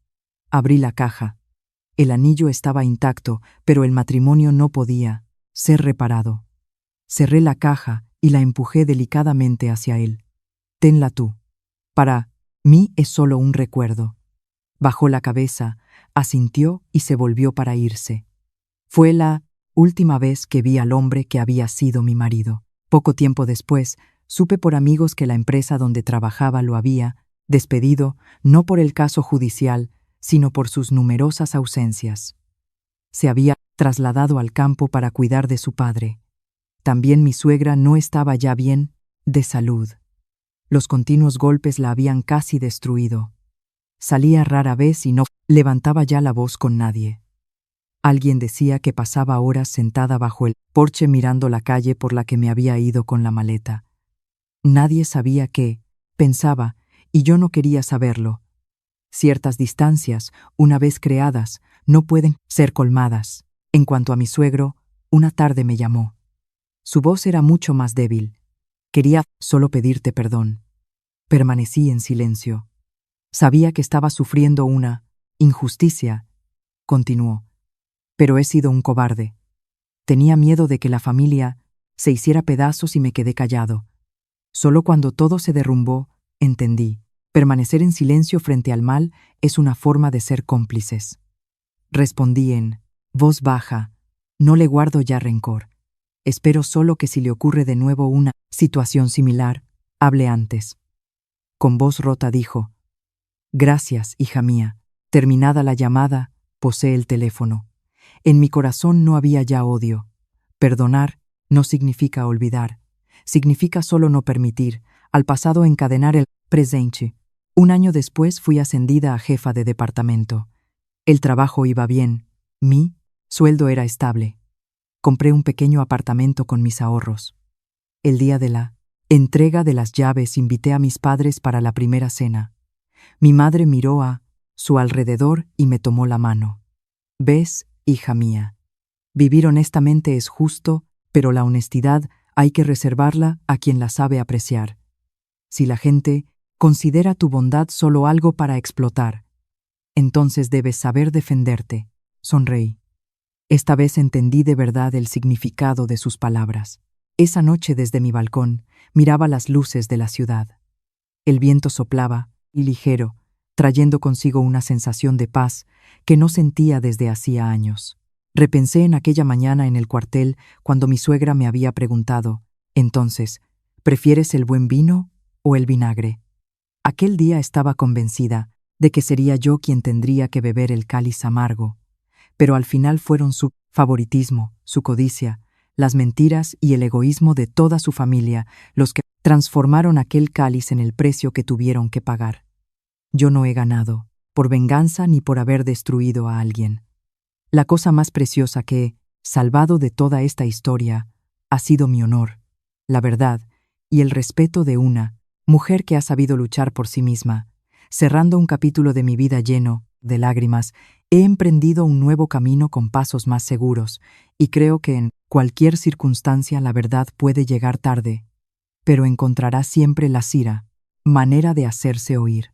Abrí la caja. El anillo estaba intacto, pero el matrimonio no podía ser reparado. Cerré la caja y la empujé delicadamente hacia él. Tenla tú. Para mí es solo un recuerdo. Bajó la cabeza, asintió y se volvió para irse. Fue la última vez que vi al hombre que había sido mi marido. Poco tiempo después, supe por amigos que la empresa donde trabajaba lo había despedido, no por el caso judicial, sino por sus numerosas ausencias. Se había trasladado al campo para cuidar de su padre. También mi suegra no estaba ya bien de salud. Los continuos golpes la habían casi destruido. Salía rara vez y no levantaba ya la voz con nadie. Alguien decía que pasaba horas sentada bajo el porche mirando la calle por la que me había ido con la maleta. Nadie sabía qué pensaba, y yo no quería saberlo. Ciertas distancias, una vez creadas, no pueden ser colmadas. En cuanto a mi suegro, una tarde me llamó. Su voz era mucho más débil. Quería solo pedirte perdón. Permanecí en silencio. Sabía que estaba sufriendo una injusticia, continuó, pero he sido un cobarde. Tenía miedo de que la familia se hiciera pedazos y me quedé callado. Solo cuando todo se derrumbó, entendí. Permanecer en silencio frente al mal es una forma de ser cómplices. Respondí en voz baja, no le guardo ya rencor. Espero solo que si le ocurre de nuevo una situación similar, hable antes. Con voz rota dijo, gracias, hija mía. Terminada la llamada, posé el teléfono. En mi corazón no había ya odio. Perdonar no significa olvidar. Significa solo no permitir al pasado encadenar el presente. Un año después fui ascendida a jefa de departamento. El trabajo iba bien. Mi sueldo era estable. Compré un pequeño apartamento con mis ahorros. El día de la entrega de las llaves invité a mis padres para la primera cena. Mi madre miró a su alrededor y me tomó la mano. ¿Ves, hija mía? Vivir honestamente es justo, pero la honestidad hay que reservarla a quien la sabe apreciar. Si la gente considera tu bondad solo algo para explotar, entonces debes saber defenderte. Sonreí. Esta vez entendí de verdad el significado de sus palabras. Esa noche desde mi balcón miraba las luces de la ciudad. El viento soplaba, y ligero, trayendo consigo una sensación de paz que no sentía desde hacía años. Repensé en aquella mañana en el cuartel cuando mi suegra me había preguntado, entonces, ¿prefieres el buen vino o el vinagre? Aquel día estaba convencida de que sería yo quien tendría que beber el cáliz amargo, pero al final fueron su favoritismo, su codicia, las mentiras y el egoísmo de toda su familia los que transformaron aquel cáliz en el precio que tuvieron que pagar. Yo no he ganado, por venganza ni por haber destruido a alguien. La cosa más preciosa que he salvado de toda esta historia ha sido mi honor, la verdad y el respeto de una mujer que ha sabido luchar por sí misma. Cerrando un capítulo de mi vida lleno de lágrimas, he emprendido un nuevo camino con pasos más seguros, y creo que en cualquier circunstancia la verdad puede llegar tarde, pero encontrará siempre la manera de hacerse oír.